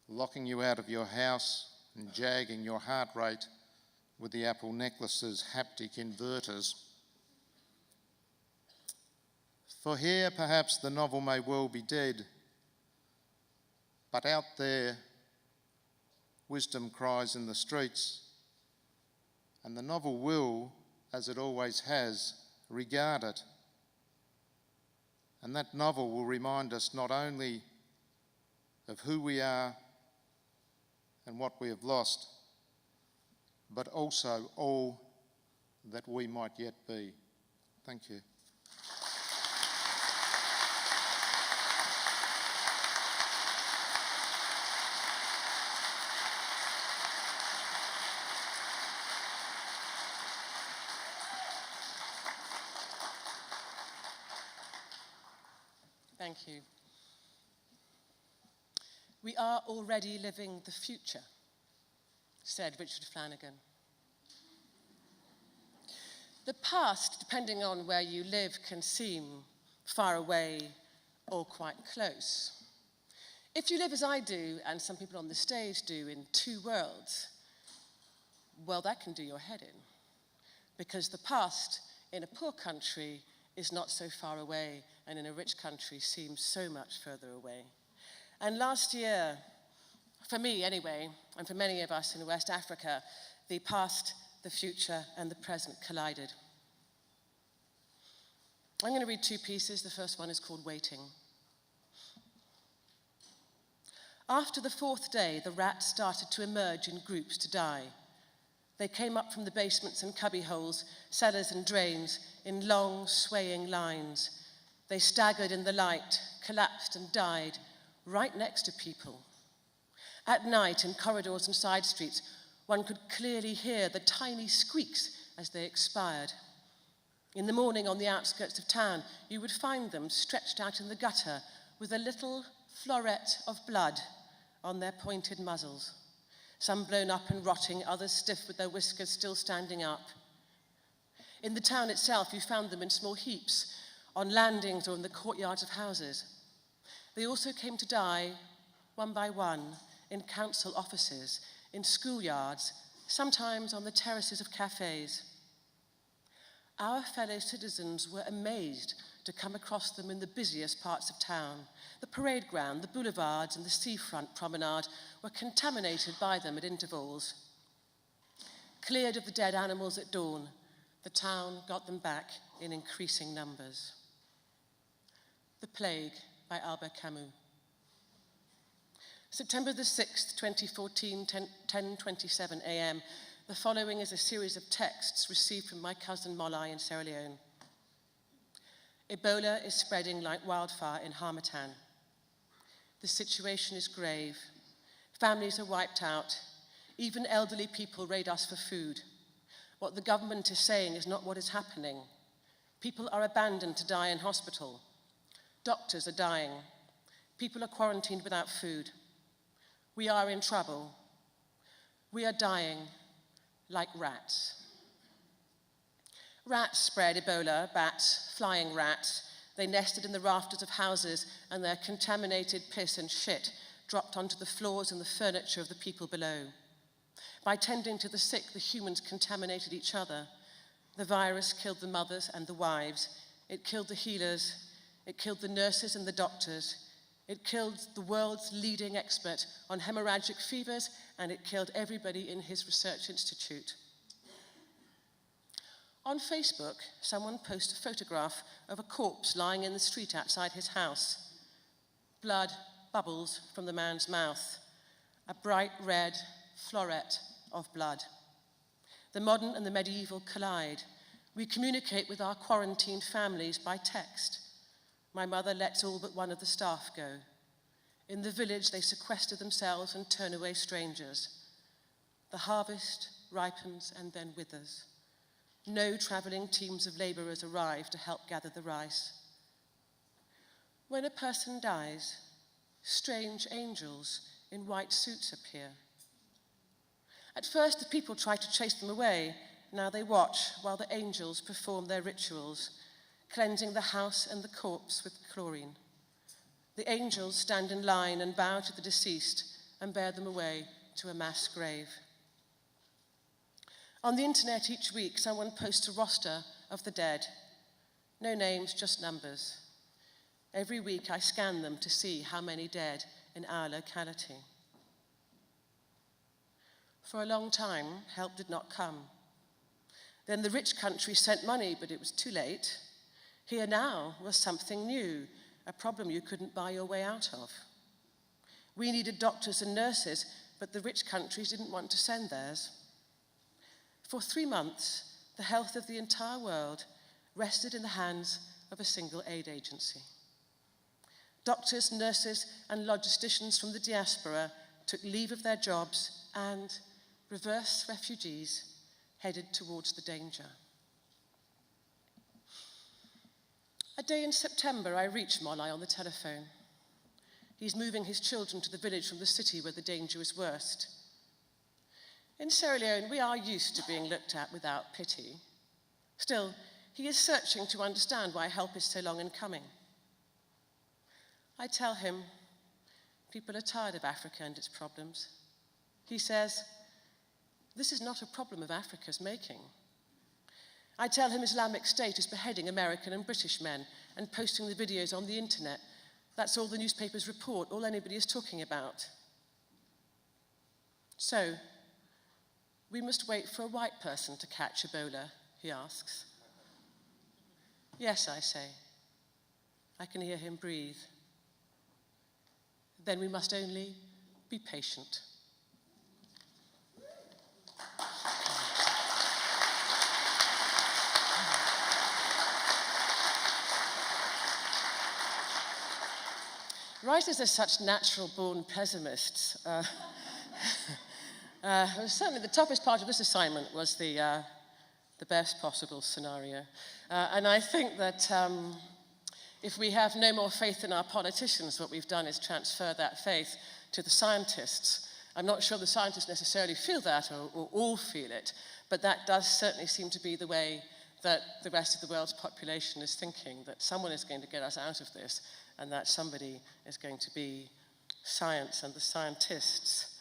locking you out of your house and jagging your heart rate with the Apple necklace's haptic inverters. For here perhaps the novel may well be dead, but out there wisdom cries in the streets, and the novel will, as it always has, regard it. And that novel will remind us not only of who we are and what we have lost, but also all that we might yet be. Thank you. Thank you. We are already living the future, said Richard Flanagan. The past, depending on where you live, can seem far away or quite close. If you live as I do, and some people on the stage do, in two worlds, well, that can do your head in. Because the past in a poor country is not so far away, and in a rich country seems so much further away. And last year, for me anyway, and for many of us in West Africa, the past, the future, and the present collided. I'm going to read two pieces. The first one is called Waiting. After the fourth day, the rats started to emerge in groups to die. They came up from the basements and cubbyholes, cellars and drains, in long, swaying lines. They staggered in the light, collapsed and died, right next to people. At night, in corridors and side streets, one could clearly hear the tiny squeaks as they expired. In the morning, on the outskirts of town, you would find them stretched out in the gutter with a little floret of blood on their pointed muzzles. Some blown up and rotting, others stiff with their whiskers still standing up. In the town itself, you found them in small heaps, on landings or in the courtyards of houses. They also came to die, one by one, in council offices, in schoolyards, sometimes on the terraces of cafes. Our fellow citizens were amazed to come across them in the busiest parts of town. The parade ground, the boulevards, and the seafront promenade were contaminated by them at intervals. Cleared of the dead animals at dawn, the town got them back in increasing numbers. The Plague by Albert Camus. September the 6th, 2014, 10:27 a.m. The following is a series of texts received from my cousin Molai in Sierra Leone. Ebola is spreading like wildfire in Harmattan. The situation is grave. Families are wiped out. Even elderly people raid us for food. What the government is saying is not what is happening. People are abandoned to die in hospital. Doctors are dying. People are quarantined without food. We are in trouble. We are dying like rats. Rats spread Ebola, bats, flying rats. They nested in the rafters of houses, and their contaminated piss and shit dropped onto the floors and the furniture of the people below. By tending to the sick, the humans contaminated each other. The virus killed the mothers and the wives. It killed the healers. It killed the nurses and the doctors. It killed the world's leading expert on hemorrhagic fevers, and it killed everybody in his research institute. On Facebook, someone posted a photograph of a corpse lying in the street outside his house. Blood bubbles from the man's mouth, a bright red floret of blood. The modern and the medieval collide. We communicate with our quarantined families by text. My mother lets all but one of the staff go. In the village, they sequester themselves and turn away strangers. The harvest ripens and then withers. No travelling teams of labourers arrive to help gather the rice. When a person dies, strange angels in white suits appear. At first, the people try to chase them away. Now they watch while the angels perform their rituals, cleansing the house and the corpse with chlorine. The angels stand in line and bow to the deceased and bear them away to a mass grave. On the internet each week, someone posts a roster of the dead. No names, just numbers. Every week I scan them to see how many dead in our locality. For a long time, help did not come. Then the rich country sent money, but it was too late. Here now was something new, a problem you couldn't buy your way out of. We needed doctors and nurses, but the rich countries didn't want to send theirs. For 3 months, the health of the entire world rested in the hands of a single aid agency. Doctors, nurses, and logisticians from the diaspora took leave of their jobs and, reverse refugees, headed towards the danger. A day in September, I reached Molai on the telephone. He's moving his children to the village from the city where the danger is worst. In Sierra Leone, we are used to being looked at without pity. Still, he is searching to understand why help is so long in coming. I tell him, people are tired of Africa and its problems. He says, this is not a problem of Africa's making. I tell him Islamic State is beheading American and British men and posting the videos on the internet. That's all the newspapers report, all anybody is talking about. So, we must wait for a white person to catch Ebola, he asks. Yes, I say. I can hear him breathe. Then we must only be patient. Writers are such natural-born pessimists. Certainly the toughest part of this assignment was the best possible scenario. And I think that if we have no more faith in our politicians, what we've done is transfer that faith to the scientists. I'm not sure the scientists necessarily feel that or all feel it, but that does certainly seem to be the way that the rest of the world's population is thinking, that someone is going to get us out of this, and that somebody is going to be science and the scientists.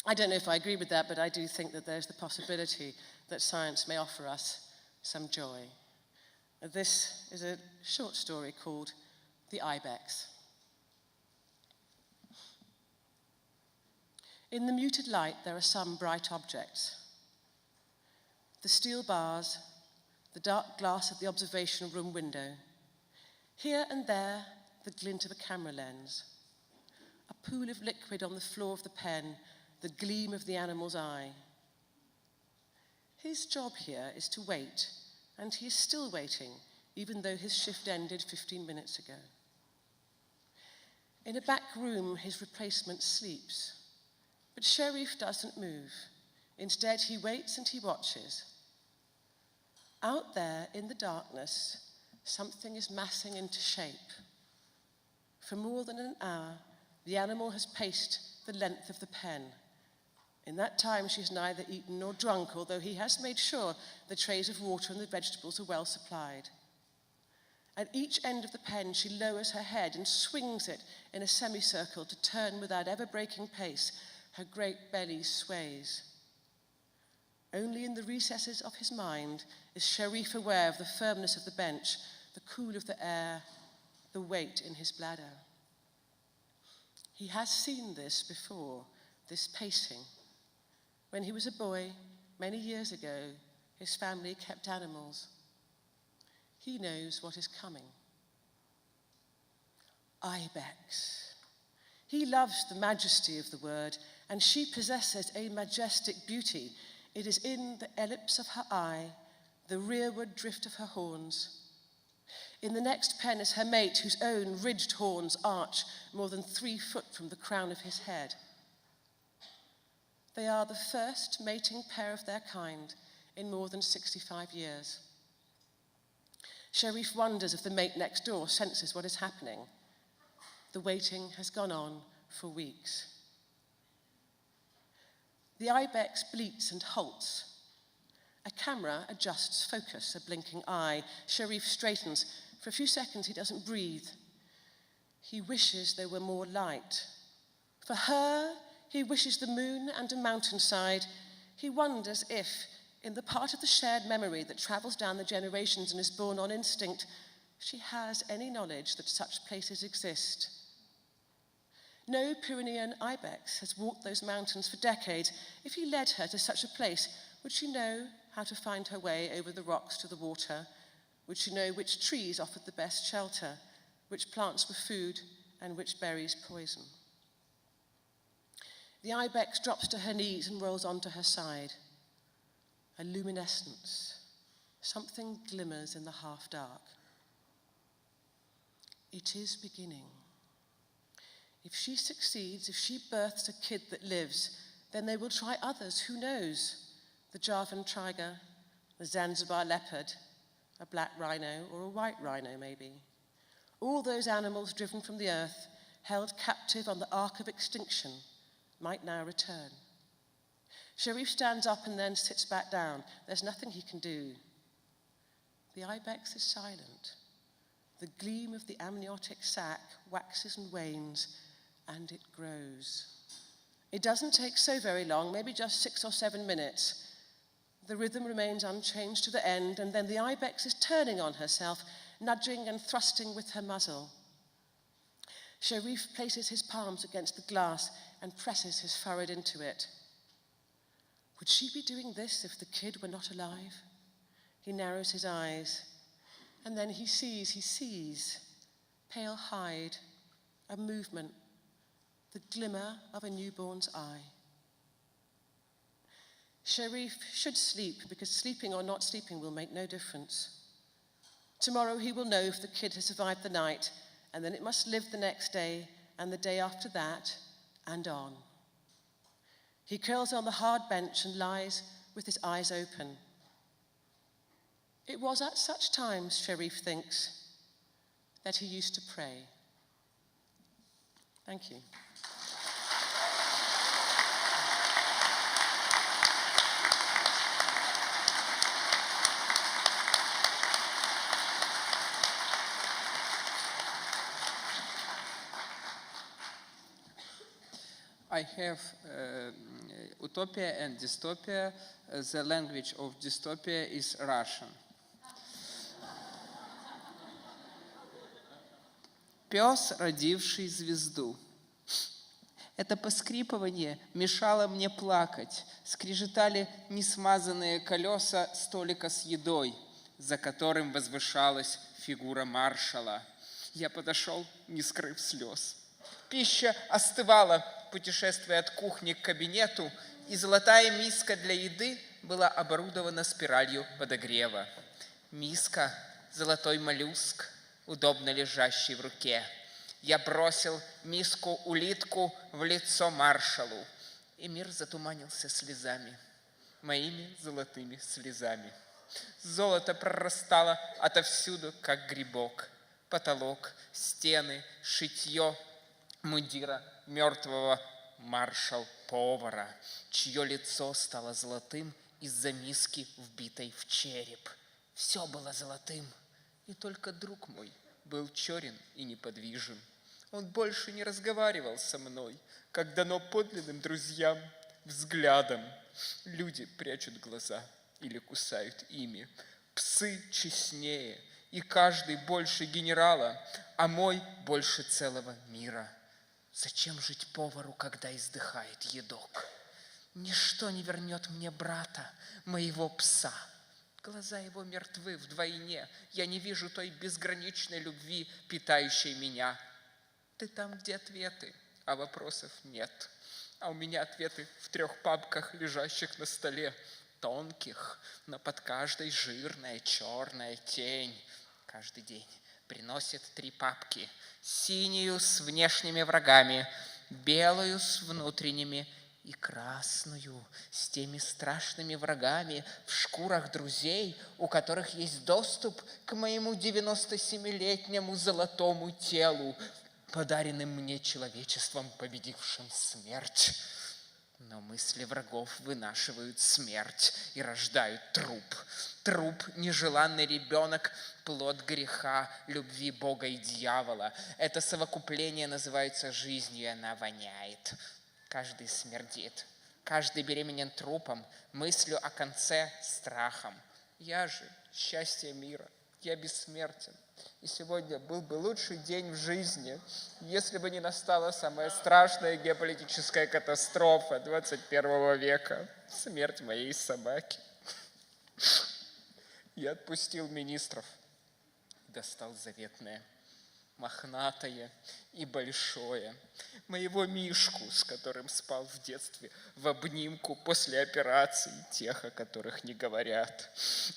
I don't know if I agree with that, but I do think that there's the possibility that science may offer us some joy. This is a short story called The Ibex. In the muted light, there are some bright objects. The steel bars, the dark glass of the observation room window. Here and there, the glint of a camera lens. A pool of liquid on the floor of the pen, the gleam of the animal's eye. His job here is to wait, and he is still waiting, even though his shift ended 15 minutes ago. In a back room, his replacement sleeps. But Sharif doesn't move. Instead, he waits and he watches. Out there in the darkness, something is massing into shape. For more than an hour, the animal has paced the length of the pen. In that time, she has neither eaten nor drunk, although he has made sure the trays of water and the vegetables are well supplied. At each end of the pen, she lowers her head and swings it in a semicircle to turn without ever breaking pace. Her great belly sways. Only in the recesses of his mind is Sharif aware of the firmness of the bench, the cool of the air, the weight in his bladder. He has seen this before, this pacing. When he was a boy, many years ago, his family kept animals. He knows what is coming. Ibex. He loves the majesty of the word, and she possesses a majestic beauty. It is in the ellipse of her eye, the rearward drift of her horns. In the next pen is her mate, whose own ridged horns arch more than 3 foot from the crown of his head. They are the first mating pair of their kind in more than 65 years. Sharif wonders if the mate next door senses what is happening. The waiting has gone on for weeks. The ibex bleats and halts. A camera adjusts focus, a blinking eye. Sharif straightens. For a few seconds, he doesn't breathe. He wishes there were more light. For her, he wishes the moon and a mountainside. He wonders if, in the part of the shared memory that travels down the generations and is born on instinct, she has any knowledge that such places exist. No Pyrenean ibex has walked those mountains for decades. If he led her to such a place, would she know how to find her way over the rocks to the water? Would she know which trees offered the best shelter, which plants were food, and which berries poison? The ibex drops to her knees and rolls onto her side. A luminescence. Something glimmers in the half-dark. It is beginning. If she succeeds, if she births a kid that lives, then they will try others, who knows? The Javan tiger, the Zanzibar leopard, a black rhino or a white rhino maybe. All those animals driven from the earth, held captive on the arc of extinction, might now return. Sharif stands up and then sits back down. There's nothing he can do. The ibex is silent. The gleam of the amniotic sac waxes and wanes, and it grows. It doesn't take so very long, maybe just 6 or 7 minutes. The rhythm remains unchanged to the end, and then the ibex is turning on herself, nudging and thrusting with her muzzle. Sharif places his palms against the glass and presses his forehead into it. Would she be doing this if the kid were not alive? He narrows his eyes, and then he sees, pale hide, a movement, the glimmer of a newborn's eye. Sharif should sleep, because sleeping or not sleeping will make no difference. Tomorrow he will know if the kid has survived the night, and then it must live the next day, and the day after that, and on. He curls on the hard bench and lies with his eyes open. It was at such times, Sharif thinks, that he used to pray. Thank you. I have utopia and dystopia. The language of dystopia is Russian. Пес, родивший звезду. Это поскрипывание мешало мне плакать. Скрежетали несмазанные колеса столика с едой, за которым возвышалась фигура маршала. Я подошел, не скрыв слез. Пища остывала, путешествуя от кухни к кабинету, и золотая миска для еды была оборудована спиралью подогрева. Миска, золотой моллюск, удобно лежащий в руке. Я бросил миску-улитку в лицо маршалу, и мир затуманился слезами, моими золотыми слезами. Золото прорастало отовсюду, как грибок. Потолок, стены, шитье мундира мертвого маршал повара, чье лицо стало золотым из-за миски, вбитой в череп. Все было золотым, и только друг мой был черен и неподвижен. Он больше не разговаривал со мной, как дано подлинным друзьям взглядом. Люди прячут глаза или кусают ими. Псы честнее, и каждый больше генерала, а мой больше целого мира. Зачем жить повару, когда издыхает едок? Ничто не вернет мне брата, моего пса. Глаза его мертвы вдвойне. Я не вижу той безграничной любви, питающей меня. Ты там, где ответы, а вопросов нет. А у меня ответы в 3 папках, лежащих на столе. Тонких, но под каждой жирная черная тень. Каждый день приносит 3 папки. Синюю с внешними врагами, белую с внутренними и красную с теми страшными врагами в шкурах друзей, у которых есть доступ к моему 97-летнему золотому телу, подаренным мне человечеством, победившим смерть. Но мысли врагов вынашивают смерть и рождают труп. Труп – нежеланный ребенок, плод греха, любви Бога и дьявола. Это совокупление называется жизнью, и она воняет. Каждый смердит, каждый беременен трупом, мыслью о конце – страхом. Я же – счастье мира, я бессмертен. И сегодня был бы лучший день в жизни, если бы не настала самая страшная геополитическая катастрофа 21 века – смерть моей собаки. Я отпустил министров, достал заветное, мохнатое и большое, моего Мишку, с которым спал в детстве в обнимку после операций, тех, о которых не говорят.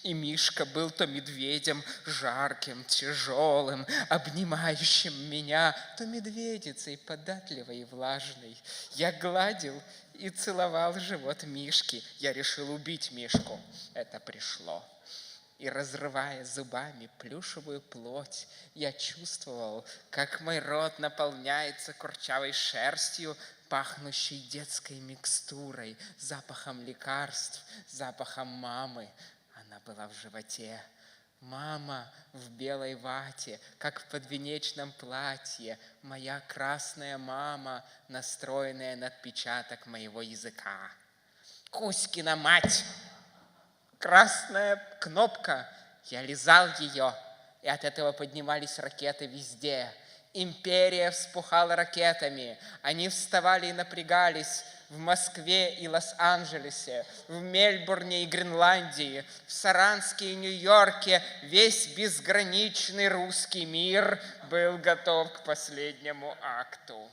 И Мишка был то медведем жарким, тяжелым, обнимающим меня, то медведицей податливой и влажной. Я гладил и целовал живот Мишки. Я решил убить Мишку. Это пришло. И, разрывая зубами плюшевую плоть, я чувствовал, как мой рот наполняется курчавой шерстью, пахнущей детской микстурой, запахом лекарств, запахом мамы. Она была в животе. Мама в белой вате, как в подвенечном платье, моя красная мама, настроенная на отпечаток моего языка. Кузькина мать! Красная кнопка. Я лизал ее, и от этого поднимались ракеты везде. Империя вспухала ракетами. Они вставали и напрягались в Москве и Лос-Анджелесе, в Мельбурне и Гренландии, в Саранске и Нью-Йорке. Весь безграничный русский мир был готов к последнему акту.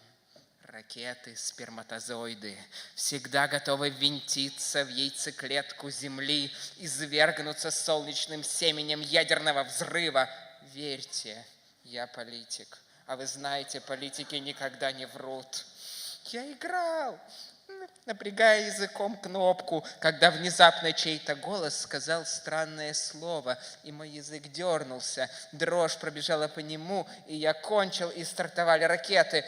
Ракеты, сперматозоиды, всегда готовы ввинтиться в яйцеклетку Земли, извергнуться солнечным семенем ядерного взрыва. Верьте, я политик, а вы знаете, политики никогда не врут. Я играл, напрягая языком кнопку, когда внезапно чей-то голос сказал странное слово, и мой язык дернулся, дрожь пробежала по нему, и я кончил, и стартовали ракеты.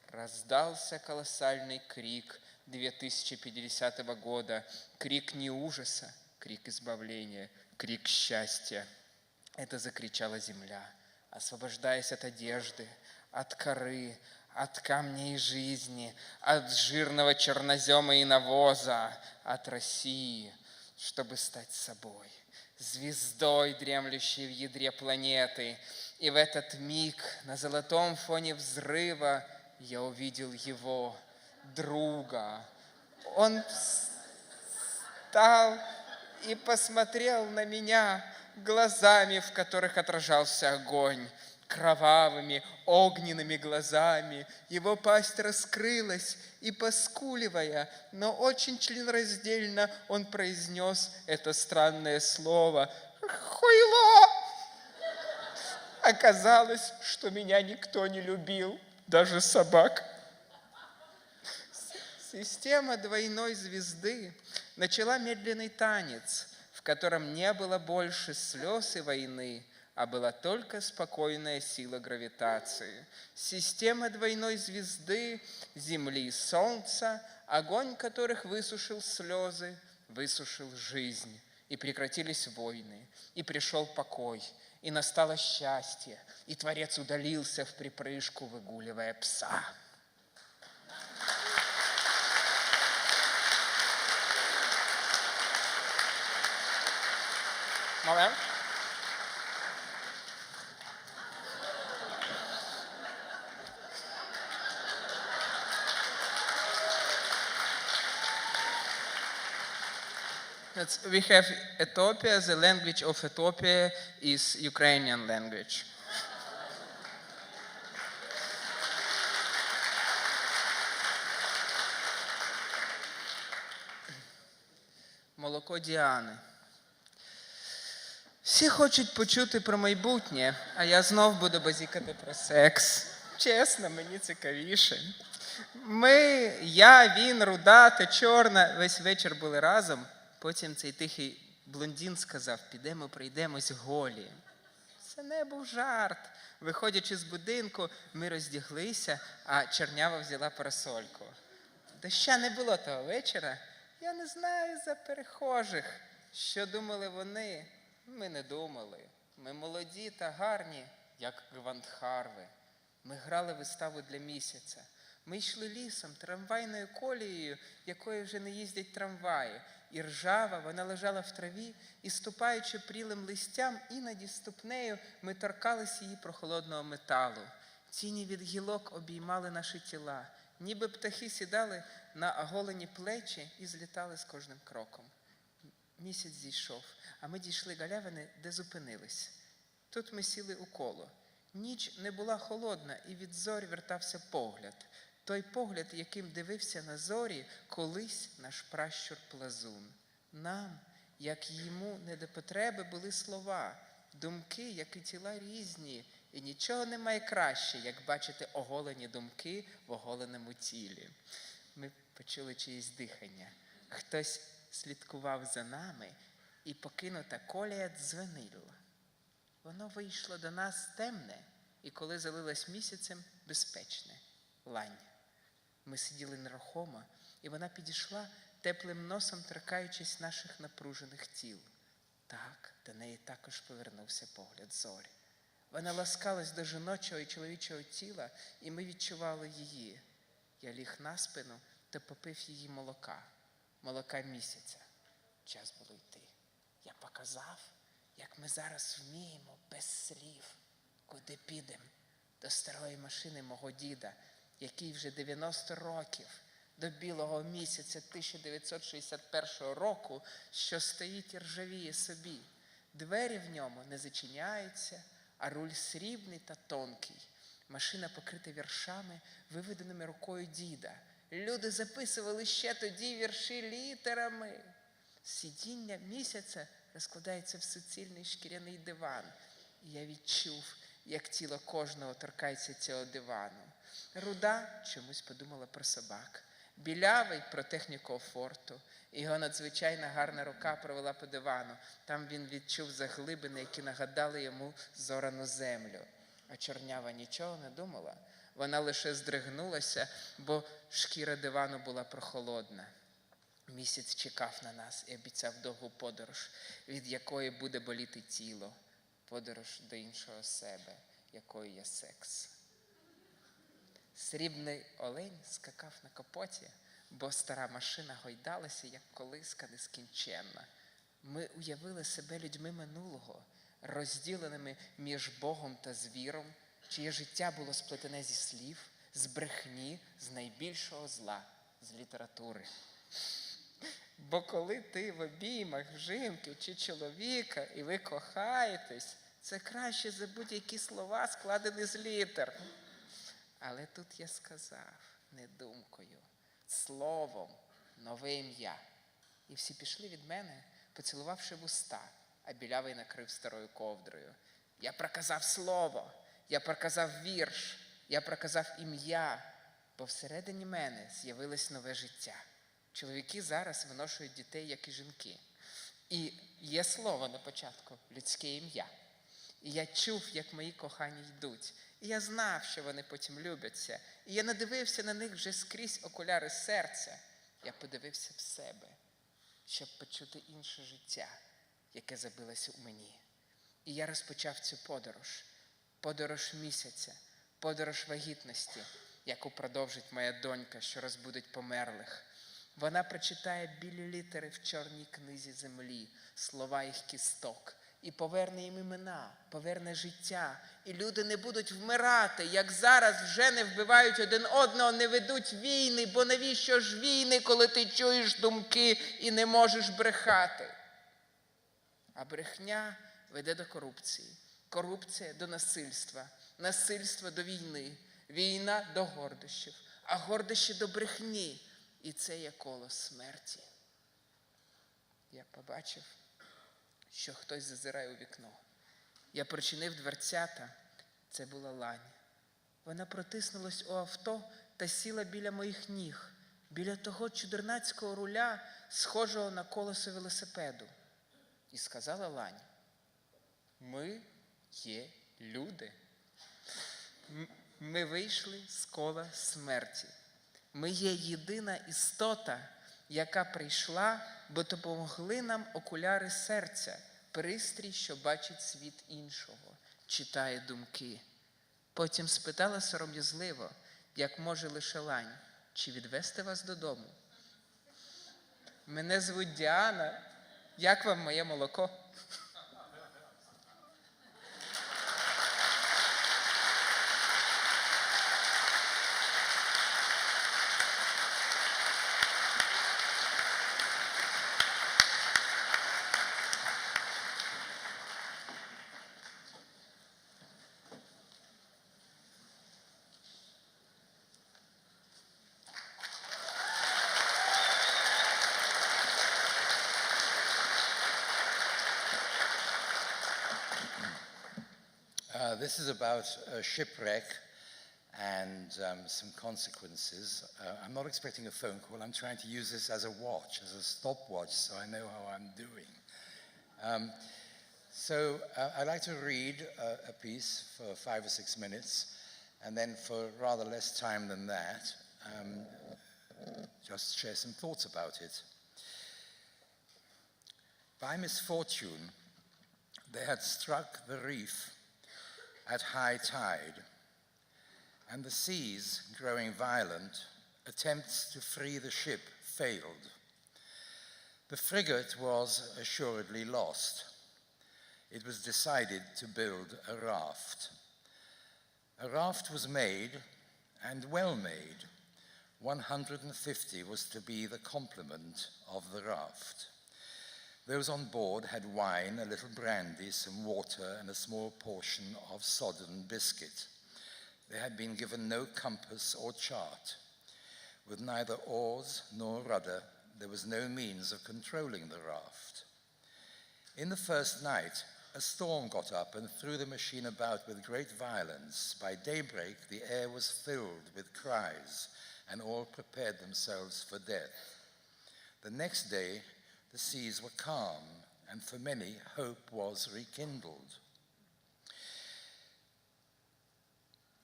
Раздался колоссальный крик 2050 года. Крик не ужаса, крик избавления, крик счастья. Это закричала земля, освобождаясь от одежды, от коры, от камней жизни, от жирного чернозема и навоза, от России, чтобы стать собой, звездой, дремлющей в ядре планеты. И в этот миг на золотом фоне взрыва я увидел его, друга. Он встал и посмотрел на меня глазами, в которых отражался огонь, кровавыми, огненными глазами. Его пасть раскрылась, и, поскуливая, но очень членораздельно, он произнес это странное слово «Хуйло!». Оказалось, что меня никто не любил. Даже собак. Система двойной звезды начала медленный танец, в котором не было больше слез и войны, а была только спокойная сила гравитации. Система двойной звезды, Земли и Солнца, огонь которых высушил слезы, высушил жизнь. И прекратились войны, и пришел покой, и настало счастье, и Творец удалился в припрыжку, выгуливая пса. Момент. We have Ethiopia. The language of Ethiopia is Ukrainian language. Молоко Діани. Всі хочуть почути про майбутнє, а я знов буду базікати про секс. Чесно, мені цікавіше. Ми, я, він, руда та чорна весь вечір були разом. Потім цей тихий блондін сказав, підемо пройдемось голі. Це не був жарт. Виходячи з будинку, ми роздяглися, а чорнява взяла парасольку. Доща не було того вечора. Я не знаю за перехожих, що думали вони. Ми не думали. Ми молоді та гарні, як Гвандхарви. Ми грали виставу для місяця. Ми йшли лісом, трамвайною колією, якою вже не їздять трамваї. І ржава, вона лежала в траві, і, ступаючи прілим листям, іноді ступнею ми торкались її прохолодного металу. Тіні від гілок обіймали наші тіла, ніби птахи сідали на оголені плечі і злітали з кожним кроком. Місяць зійшов, а ми дійшли галявини, де зупинились. Тут ми сіли у коло. Ніч не була холодна, і від зорі вертався погляд. Той погляд, яким дивився на зорі колись наш пращур Плазун. Нам, як йому не до потреби, були слова, думки, як і тіла різні, і нічого немає краще, як бачити оголені думки в оголеному тілі. Ми почули чиєсь дихання. Хтось слідкував за нами, і покинута колія дзвенила. Воно вийшло до нас темне, і коли залилось місяцем, безпечне – лань. Ми сиділи нерухомо, і вона підійшла, теплим носом торкаючись наших напружених тіл. Так, до неї також повернувся погляд зорі. Вона ласкалась до жіночого і чоловічого тіла, і ми відчували її. Я ліг на спину та попив її молока місяця. Час було йти. Я показав, як ми зараз вміємо без слів, куди підемо. До старої машини мого діда, який вже 90 років, до білого місяця 1961 року, що стоїть і ржавіє собі. Двері в ньому не зачиняються, а руль срібний та тонкий. Машина покрита віршами, виведеними рукою діда. Люди записували ще тоді вірші літерами. Сидіння місяця розкладається в суцільний шкіряний диван. І я відчув, як тіло кожного торкається цього дивану. Руда чомусь подумала про собак. Білявий про техніку форту. Його надзвичайно гарна рука провела по дивану. Там він відчув заглибини, які нагадали йому зорану землю. А чорнява нічого не думала. Вона лише здригнулася, бо шкіра дивану була прохолодна. Місяць чекав на нас і обіцяв довгу подорож, від якої буде боліти тіло. Подорож до іншого себе, якою є секс. Срібний олень скакав на капоті, бо стара машина гойдалася, як колиска нескінченна. Ми уявили себе людьми минулого, розділеними між Богом та звіром, чиє життя було сплетене зі слів, з брехні, з найбільшого зла, з літератури. Бо коли ти в обіймах жінки чи чоловіка і ви кохаєтесь, це краще за будь-які слова, складені з літер. Але тут я сказав не думкою, словом, нове ім'я. І всі пішли від мене, поцілувавши вуста, а білявий накрив старою ковдрою. Я проказав слово, я проказав вірш, я проказав ім'я, бо всередині мене з'явилось нове життя. Чоловіки зараз виношують дітей, як і жінки. І є слово на початку – людське ім'я. І я чув, як мої кохані йдуть. І я знав, що вони потім любляться. І я не дивився на них вже скрізь окуляри серця. Я подивився в себе, щоб почути інше життя, яке забилося у мені. І я розпочав цю подорож. Подорож місяця, подорож вагітності, яку продовжить моя донька, що розбудить померлих. Вона прочитає білі літери в чорній книзі землі, слова їх кісток, і поверне їм імена, поверне життя. І люди не будуть вмирати, як зараз вже не вбивають один одного, не ведуть війни, бо навіщо ж війни, коли ти чуєш думки і не можеш брехати? А брехня веде до корупції, корупція до насильства, насильство до війни, війна до гордощів, а гордощі до брехні. І це є коло смерті. Я побачив, що хтось зазирає у вікно. Я прочинив дверцята. Це була Лань. Вона протиснулась у авто та сіла біля моїх ніг, біля того чудернацького руля, схожого на колесо велосипеду. І сказала Лань: ми є люди. Ми вийшли з кола смерті. Ми є єдина істота, яка прийшла, бо допомогли нам окуляри серця, пристрій, що бачить світ іншого, читає думки. Потім спитала сором'язливо, як може лише Лань, чи відвести вас додому. Мене звуть Діана. Як вам моє молоко? This is about a shipwreck and some consequences. I'm not expecting a phone call. I'm trying to use this as a watch, as a stopwatch, so I know how I'm doing. I'd like to read a piece for 5 or 6 minutes, and then for rather less time than that, just share some thoughts about it. By misfortune, they had struck the reef at high tide, and the seas, growing violent, attempts to free the ship failed. The frigate was assuredly lost. It was decided to build a raft. A raft was made, and well made. 150 was to be the complement of the raft. Those on board had wine, a little brandy, some water, and a small portion of sodden biscuit. They had been given no compass or chart. With neither oars nor rudder, there was no means of controlling the raft. In the first night, a storm got up and threw the machine about with great violence. By daybreak, the air was filled with cries, and all prepared themselves for death. The next day, the seas were calm, and for many, hope was rekindled.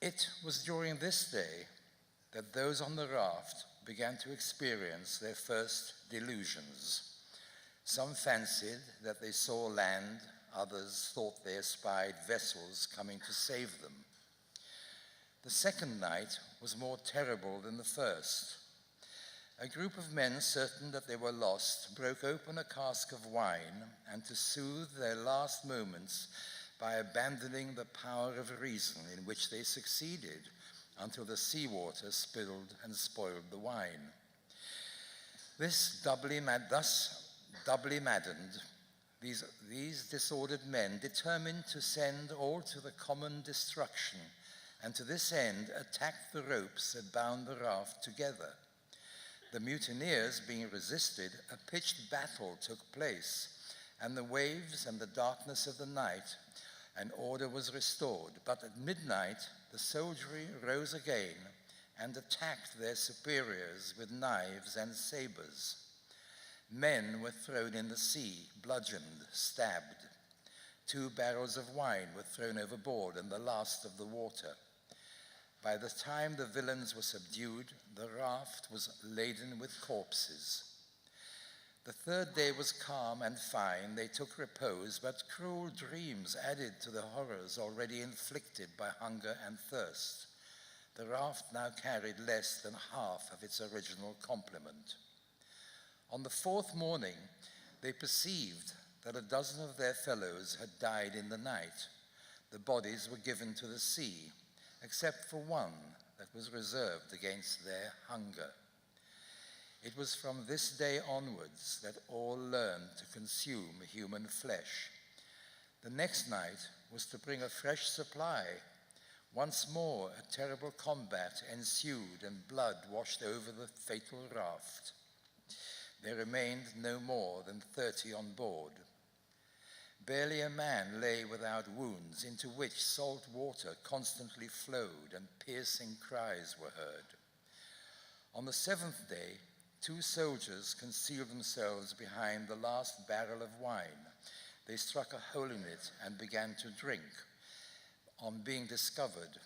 It was during this day that those on the raft began to experience their first delusions. Some fancied that they saw land, others thought they espied vessels coming to save them. The second night was more terrible than the first. A group of men, certain that they were lost, broke open a cask of wine, and to soothe their last moments by abandoning the power of reason, in which they succeeded until the seawater spilled and spoiled the wine. Thus doubly maddened, these disordered men determined to send all to the common destruction, and to this end attacked the ropes that bound the raft together. The mutineers being resisted, a pitched battle took place, and the waves and the darkness of the night, and order was restored. But at midnight, the soldiery rose again and attacked their superiors with knives and sabers. Men were thrown in the sea, bludgeoned, stabbed. 2 barrels of wine were thrown overboard and the last of the water. By the time the villains were subdued, the raft was laden with corpses. The 3rd day was calm and fine. They took repose, but cruel dreams added to the horrors already inflicted by hunger and thirst. The raft now carried less than half of its original complement. On the 4th morning, they perceived that a dozen of their fellows had died in the night. The bodies were given to the sea, except for one that was reserved against their hunger. It was from this day onwards that all learned to consume human flesh. The next night was to bring a fresh supply. Once more, a terrible combat ensued and blood washed over the fatal raft. There remained no more than 30 on board. Barely a man lay without wounds, into which salt water constantly flowed and piercing cries were heard. On the 7th day, 2 soldiers concealed themselves behind the last barrel of wine. They struck a hole in it and began to drink. On being discovered,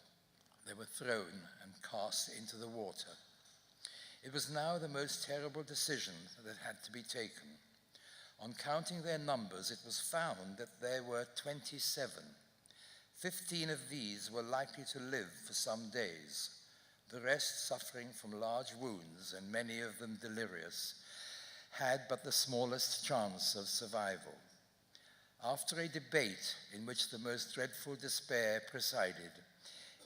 they were thrown and cast into the water. It was now the most terrible decision that had to be taken. On counting their numbers, it was found that there were 27. 15 of these were likely to live for some days. The rest, suffering from large wounds and many of them delirious, had but the smallest chance of survival. After a debate in which the most dreadful despair presided,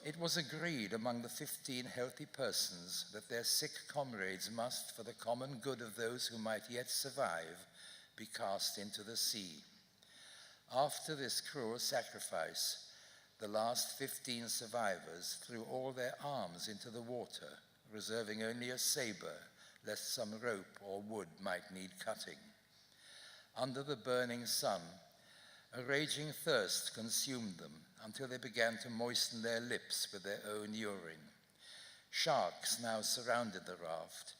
it was agreed among the 15 healthy persons that their sick comrades must, for the common good of those who might yet survive, be cast into the sea. After this cruel sacrifice, the last 15 survivors threw all their arms into the water, reserving only a saber, lest some rope or wood might need cutting. Under the burning sun, a raging thirst consumed them until they began to moisten their lips with their own urine. Sharks now surrounded the raft,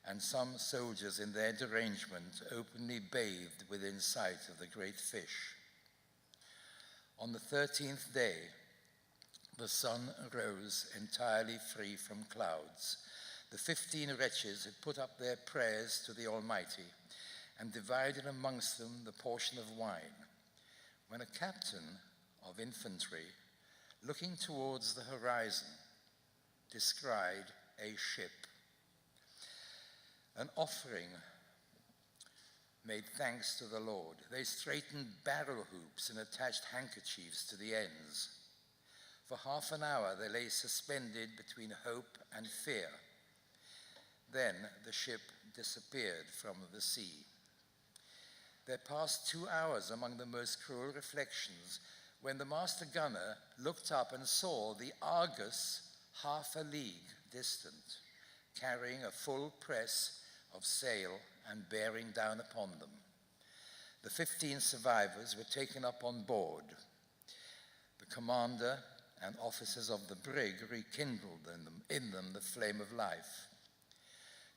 and some soldiers in their derangement openly bathed within sight of the great fish. On the 13th day, the sun rose entirely free from clouds. The 15 wretches had put up their prayers to the Almighty and divided amongst them the portion of wine, when a captain of infantry, looking towards the horizon, descried a ship. An offering made thanks to the Lord. They straightened barrel hoops and attached handkerchiefs to the ends. For half an hour they lay suspended between hope and fear. Then the ship disappeared from the sea. There passed 2 hours among the most cruel reflections when the master gunner looked up and saw the Argus half a league distant, carrying a full press of sail and bearing down upon them. The 15 survivors were taken up on board. The commander and officers of the brig rekindled in them the flame of life.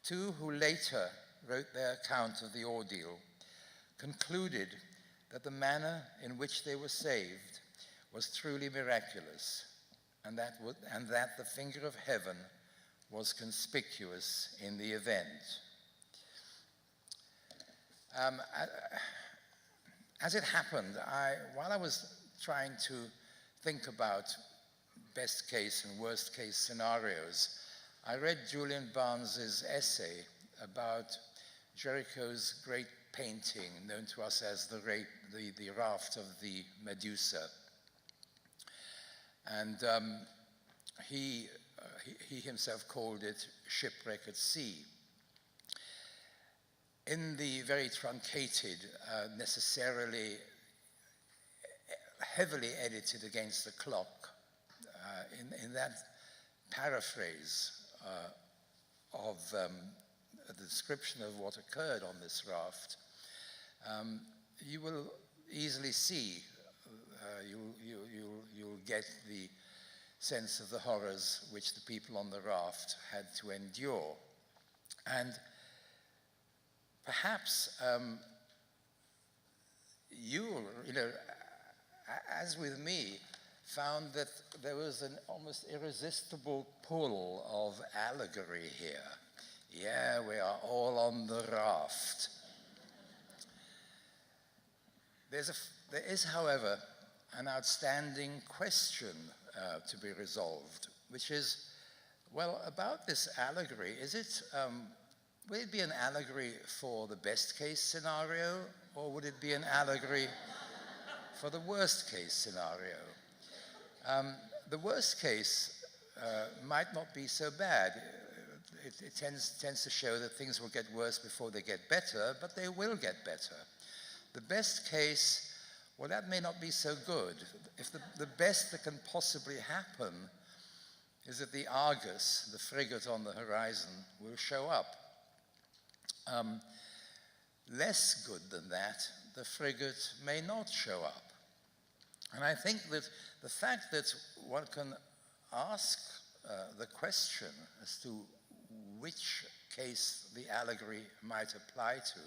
2 who later wrote their account of the ordeal concluded that the manner in which they were saved was truly miraculous, and that the finger of heaven was conspicuous in the event. As it happened, while I was trying to think about best case and worst case scenarios, I read Julian Barnes's essay about Jericho's great painting known to us as the raft of the Medusa. And he himself called it Shipwreck at Sea. In the very truncated, necessarily heavily edited against the clock, in that paraphrase of a description of what occurred on this raft, you will easily see, you'll get the sense of the horrors which the people on the raft had to endure. And perhaps as with me, found that there was an almost irresistible pull of allegory here. Yeah, we are all on the raft. There is, however, an outstanding question to be resolved, which is, well, about this allegory, will it be an allegory for the best case scenario, or would it be an allegory for the worst case scenario? The worst case might not be so bad. It tends to show that things will get worse before they get better, but they will get better. The best case, well, that may not be so good. If the best that can possibly happen is that the Argus, the frigate on the horizon, will show up. Less good than that, the frigate may not show up. And I think that the fact that one can ask the question as to which case the allegory might apply to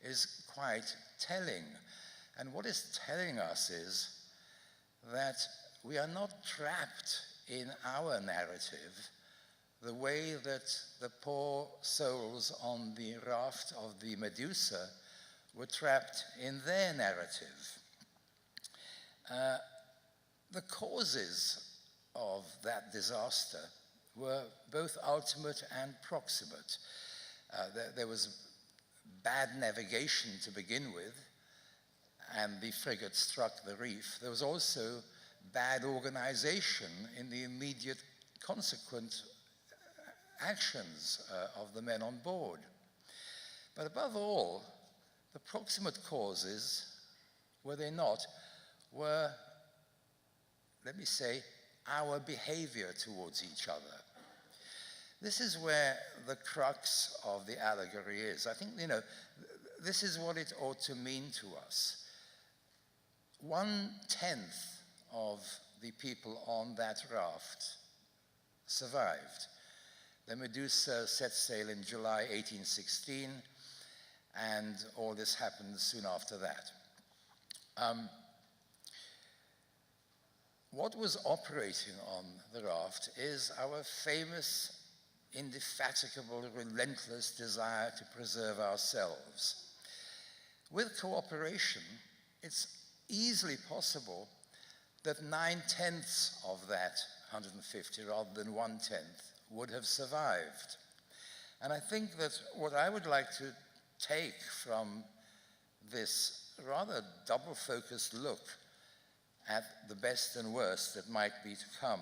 is quite telling. And what it's telling us is that we are not trapped in our narrative the way that the poor souls on the raft of the Medusa were trapped in their narrative. The causes of that disaster were both ultimate and proximate. There was bad navigation to begin with, and the frigate struck the reef. There was also bad organization in the immediate consequent actions of the men on board. But above all, the proximate causes, were they not, were, let me say, our behavior towards each other. This is where the crux of the allegory is. I think, this is what it ought to mean to us. 1/10 of the people on that raft survived. The Medusa set sail in July 1816, and all this happened soon after that. What was operating on the raft is our famous, indefatigable, relentless desire to preserve ourselves. With cooperation, it's easily possible that 9/10 of that 150, rather than 1/10, would have survived. And I think that what I would like to take from this rather double-focused look at the best and worst that might be to come,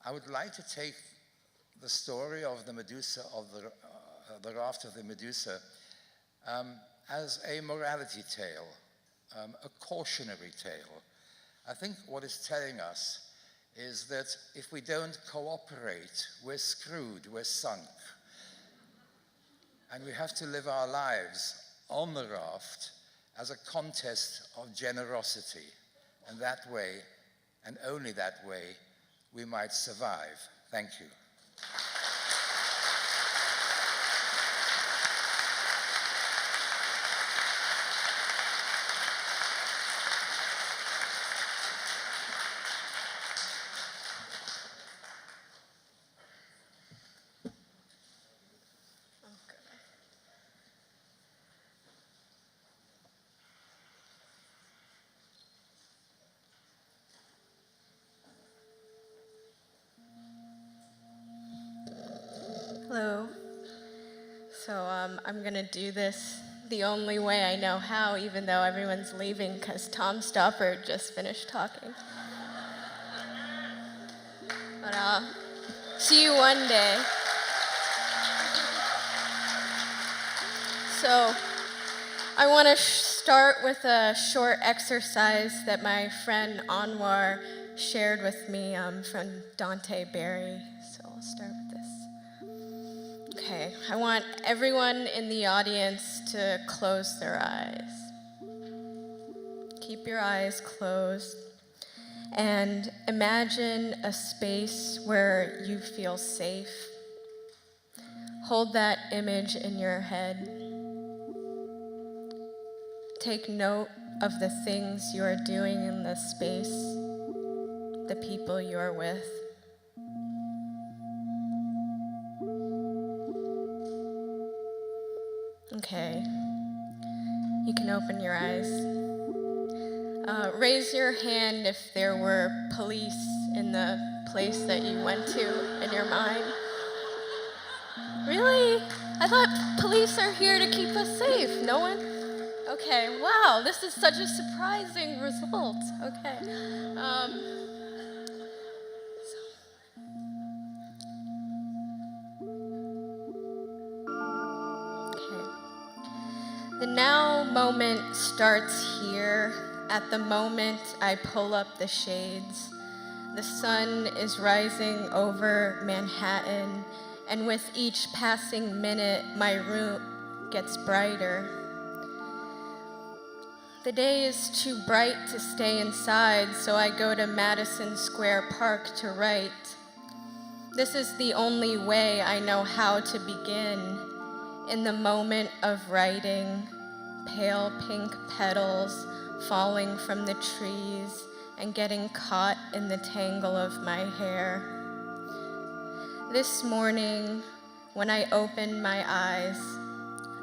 I would like to take the story of the Medusa, of the raft of the Medusa, as a morality tale, a cautionary tale. I think what it's telling us is that if we don't cooperate, we're screwed, we're sunk. And we have to live our lives on the raft as a contest of generosity. And that way, and only that way, we might survive. Thank you. Hello. So I'm going to do this the only way I know how, even though everyone's leaving because Tom Stoppard just finished talking. But I'll see you one day. So I want to start with a short exercise that my friend Anwar shared with me from Dante Barry. So I'll start with this. Okay, I want everyone in the audience to close their eyes. Keep your eyes closed and imagine a space where you feel safe. Hold that image in your head. Take note of the things you are doing in this space, the people you are with. Okay, you can open your eyes. Raise your hand if there were police in the place that you went to in your mind. Really? I thought police are here to keep us safe. No one? Okay, wow, this is such a surprising result. Okay. The now moment starts here. At the moment I pull up the shades. The sun is rising over Manhattan, and with each passing minute, my room gets brighter. The day is too bright to stay inside, so I go to Madison Square Park to write. This is the only way I know how to begin. In the moment of writing, pale pink petals falling from the trees and getting caught in the tangle of my hair. This morning, when I opened my eyes,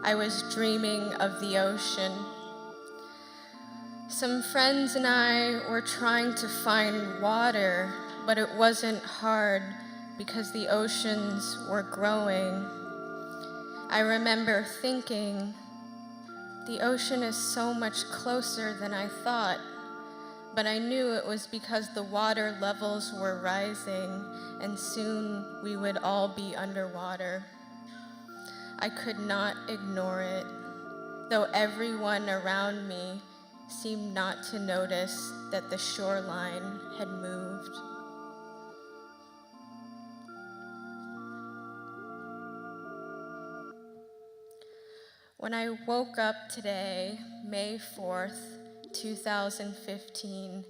I was dreaming of the ocean. Some friends and I were trying to find water, but it wasn't hard because the oceans were growing. I remember thinking, the ocean is so much closer than I thought, but I knew it was because the water levels were rising and soon we would all be underwater. I could not ignore it, though everyone around me seemed not to notice that the shoreline had moved. When I woke up today, May 4th, 2015,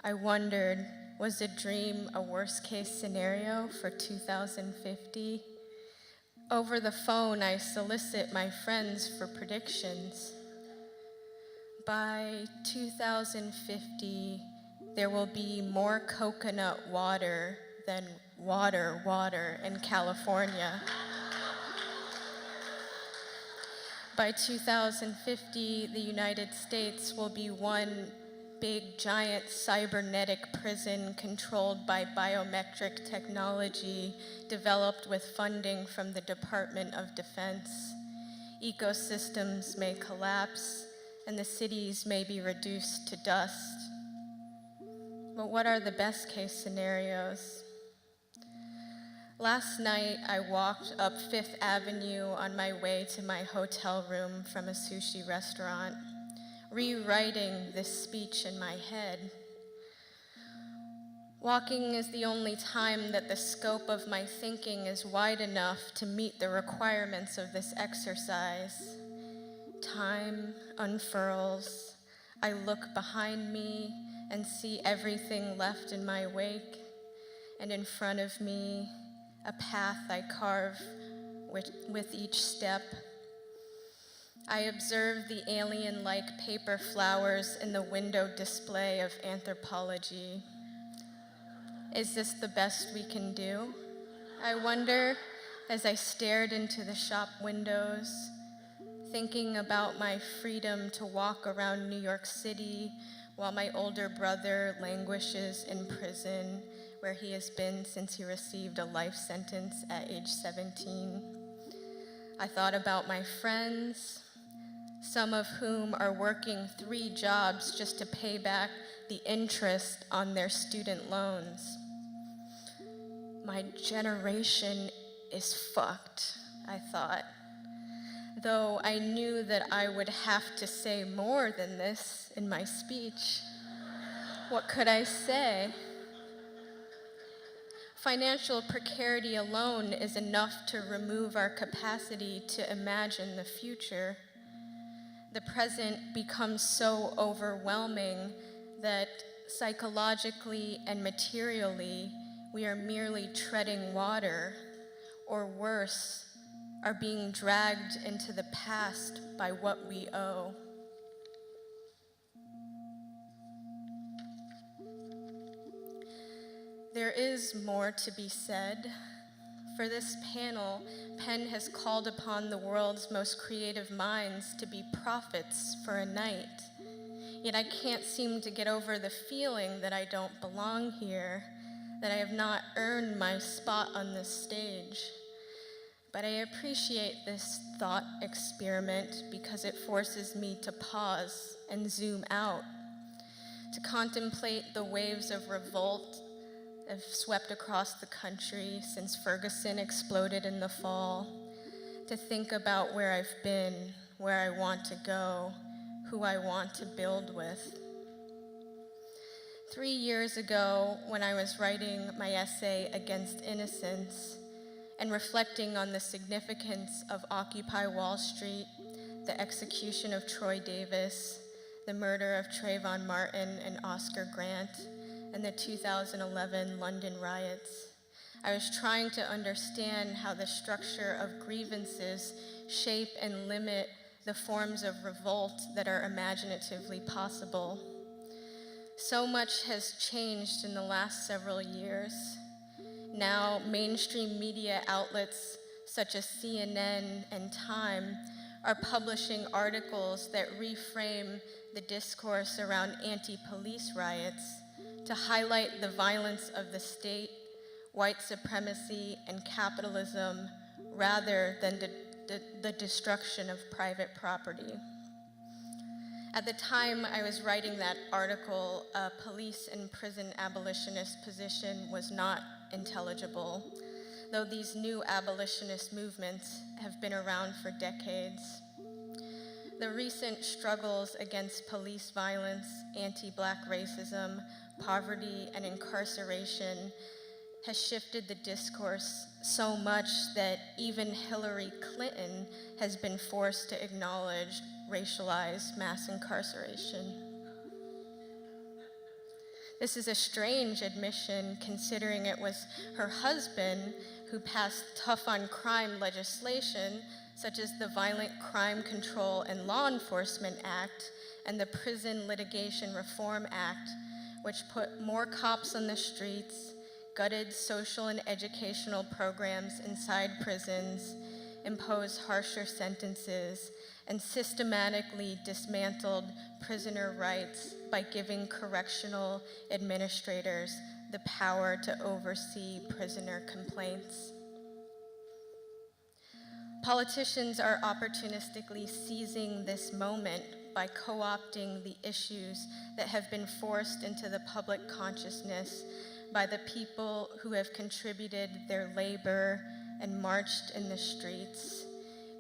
I wondered, was a dream a worst-case scenario for 2050? Over the phone, I solicit my friends for predictions. By 2050, there will be more coconut water than water in California. By 2050, the United States will be one big, giant cybernetic prison controlled by biometric technology developed with funding from the Department of Defense. Ecosystems may collapse, and the cities may be reduced to dust. But what are the best-case scenarios? Last night, I walked up Fifth Avenue on my way to my hotel room from a sushi restaurant, rewriting this speech in my head. Walking is the only time that the scope of my thinking is wide enough to meet the requirements of this exercise. Time unfurls. I look behind me and see everything left in my wake, and in front of me, a path I carve with each step. I observe the alien-like paper flowers in the window display of anthropology. Is this the best we can do? I wonder as I stared into the shop windows, thinking about my freedom to walk around New York City while my older brother languishes in prison, where he has been since he received a life sentence at age 17. I thought about my friends, some of whom are working 3 jobs just to pay back the interest on their student loans. My generation is fucked, I thought, though I knew that I would have to say more than this in my speech. What could I say? Financial precarity alone is enough to remove our capacity to imagine the future. The present becomes so overwhelming that psychologically and materially, we are merely treading water, or worse, are being dragged into the past by what we owe. There is more to be said. For this panel, Penn has called upon the world's most creative minds to be prophets for a night. Yet I can't seem to get over the feeling that I don't belong here, that I have not earned my spot on this stage. But I appreciate this thought experiment because it forces me to pause and zoom out, to contemplate the waves of revolt that have swept across the country since Ferguson exploded in the fall, to think about where I've been, where I want to go, who I want to build with. 3 years ago, when I was writing my essay Against Innocence and reflecting on the significance of Occupy Wall Street, the execution of Troy Davis, the murder of Trayvon Martin and Oscar Grant, and the 2011 London riots, I was trying to understand how the structure of grievances shape and limit the forms of revolt that are imaginatively possible. So much has changed in the last several years. Now, mainstream media outlets such as CNN and Time are publishing articles that reframe the discourse around anti-police riots to highlight the violence of the state, white supremacy, and capitalism rather than the destruction of private property. At the time I was writing that article, a police and prison abolitionist position was not intelligible, though these new abolitionist movements have been around for decades. The recent struggles against police violence, anti-Black racism, poverty, and incarceration has shifted the discourse so much that even Hillary Clinton has been forced to acknowledge racialized mass incarceration. This is a strange admission considering it was her husband who passed tough on crime legislation such as the Violent Crime Control and Law Enforcement Act and the Prison Litigation Reform Act, which put more cops on the streets, gutted social and educational programs inside prisons, imposed harsher sentences, and systematically dismantled prisoner rights by giving correctional administrators the power to oversee prisoner complaints. Politicians are opportunistically seizing this moment by co-opting the issues that have been forced into the public consciousness by the people who have contributed their labor and marched in the streets.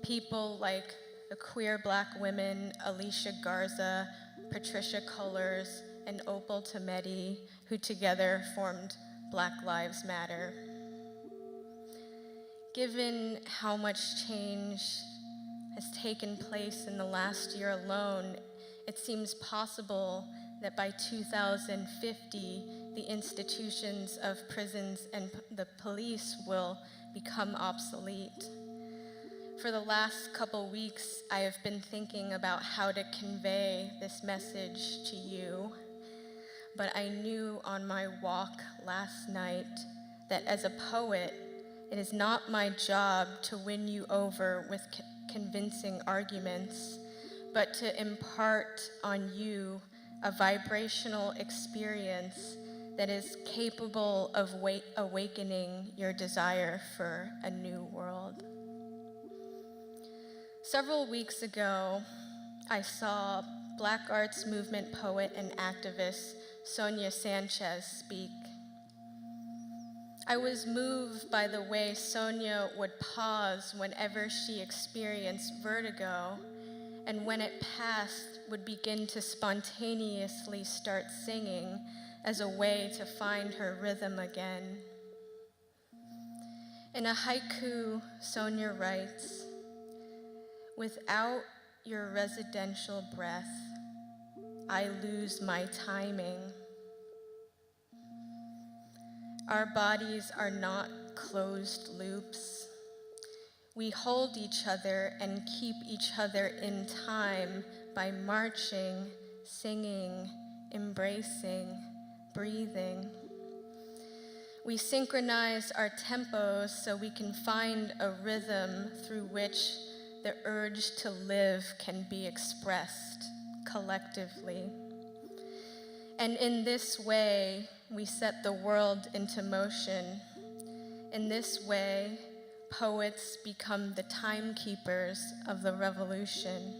People like the queer Black women Alicia Garza, Patricia Cullors, and Opal Tometi, who together formed Black Lives Matter. Given how much change has taken place in the last year alone, it seems possible that by 2050, the institutions of prisons and the police will become obsolete. For the last couple weeks, I have been thinking about how to convey this message to you, but I knew on my walk last night that as a poet, it is not my job to win you over with convincing arguments, but to impart on you a vibrational experience that is capable of awakening your desire for a new world. Several weeks ago, I saw Black arts movement poet and activist Sonia Sanchez speak. I was moved by the way Sonia would pause whenever she experienced vertigo, and when it passed, would begin to spontaneously start singing as a way to find her rhythm again. In a haiku, Sonia writes, "Without your residential breath, I lose my timing. Our bodies are not closed loops. We hold each other and keep each other in time by marching, singing, embracing, breathing. We synchronize our tempos so we can find a rhythm through which the urge to live can be expressed collectively. And in this way, we set the world into motion. In this way, poets become the timekeepers of the revolution.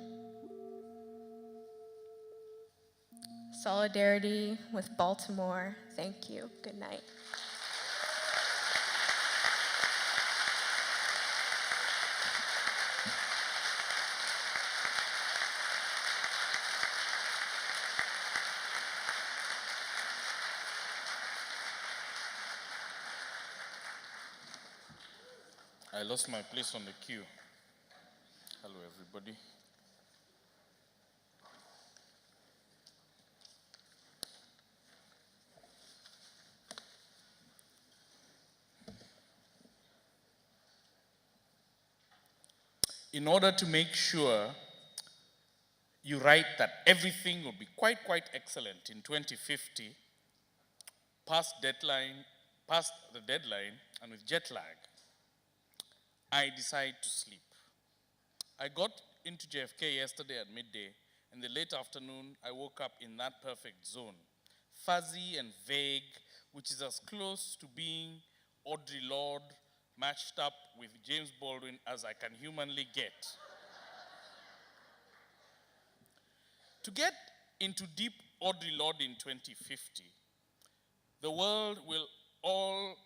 Solidarity with Baltimore. Thank you. Good night. I lost my place on the queue. Hello, everybody. In order to make sure you write that everything will be quite excellent in 2050, past the deadline, and with jet lag, I decided to sleep. I got into JFK yesterday at midday. In the late afternoon, I woke up in that perfect zone, fuzzy and vague, which is as close to being Audre Lorde matched up with James Baldwin as I can humanly get. To get into deep Audre Lorde in 2050, the oil will all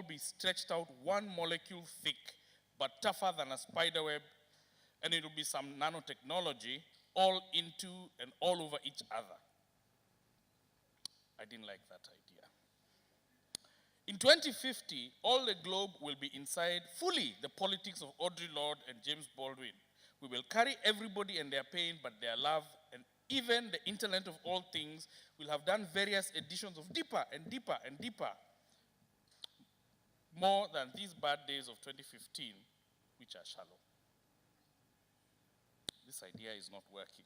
be stretched out one molecule thick, but tougher than a spider web, and it will be some nanotechnology all into and all over each other. I didn't like that idea. In 2050, all the globe will be inside fully the politics of Audre Lorde and James Baldwin. We will carry everybody and their pain, but their love, and even the internet of all things will have done various editions of deeper and deeper and deeper. More than these bad days of 2015, which are shallow. This idea is not working.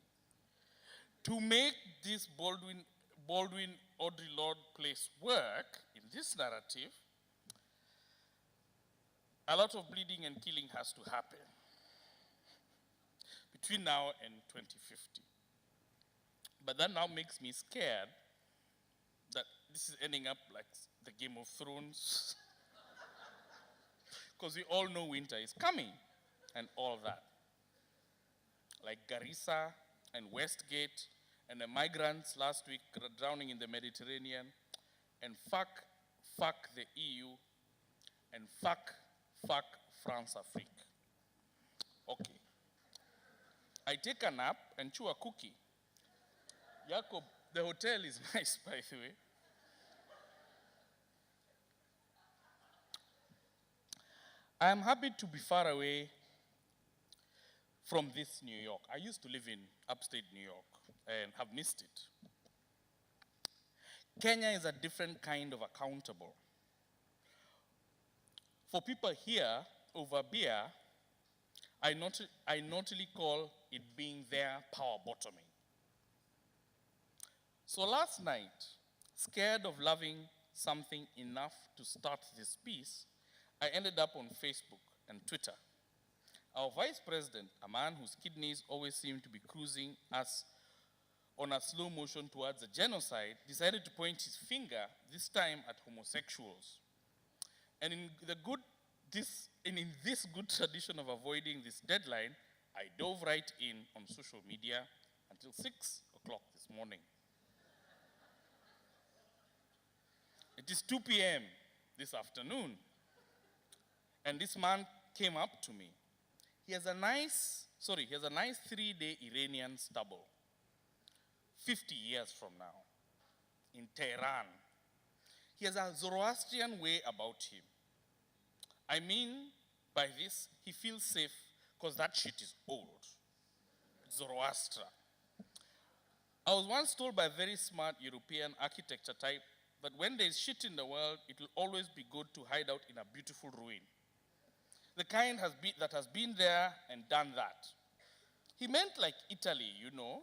To make this Baldwin Audre Lorde place work in this narrative, a lot of bleeding and killing has to happen between now and 2050. But that now makes me scared that this is ending up like the Game of Thrones. Because we all know winter is coming and all that. Like Garissa and Westgate and the migrants last week drowning in the Mediterranean, and fuck the EU, and fuck France Afrique. Okay. I take a nap and chew a cookie. Jacob, the hotel is nice, by the way. I am happy to be far away from this New York. I used to live in upstate New York and have missed it. Kenya is a different kind of accountable. For people here over beer, I naughtily call it being their power bottoming. So last night, scared of loving something enough to start this piece, I ended up on Facebook and Twitter. Our vice president, a man whose kidneys always seem to be cruising us on a slow motion towards a genocide, decided to point his finger, this time at homosexuals. And in this good tradition of avoiding this deadline, I dove right in on social media until 6 o'clock this morning. It is 2 p.m. this afternoon, and this man came up to me. He has a nice 3-day Iranian stubble, 50 years from now, in Tehran. He has a Zoroastrian way about him. I mean by this, he feels safe because that shit is old. Zoroaster. I was once told by a very smart European architecture type that when there's shit in the world, it will always be good to hide out in a beautiful ruin. The kind that has been there and done that. He meant like Italy, you know,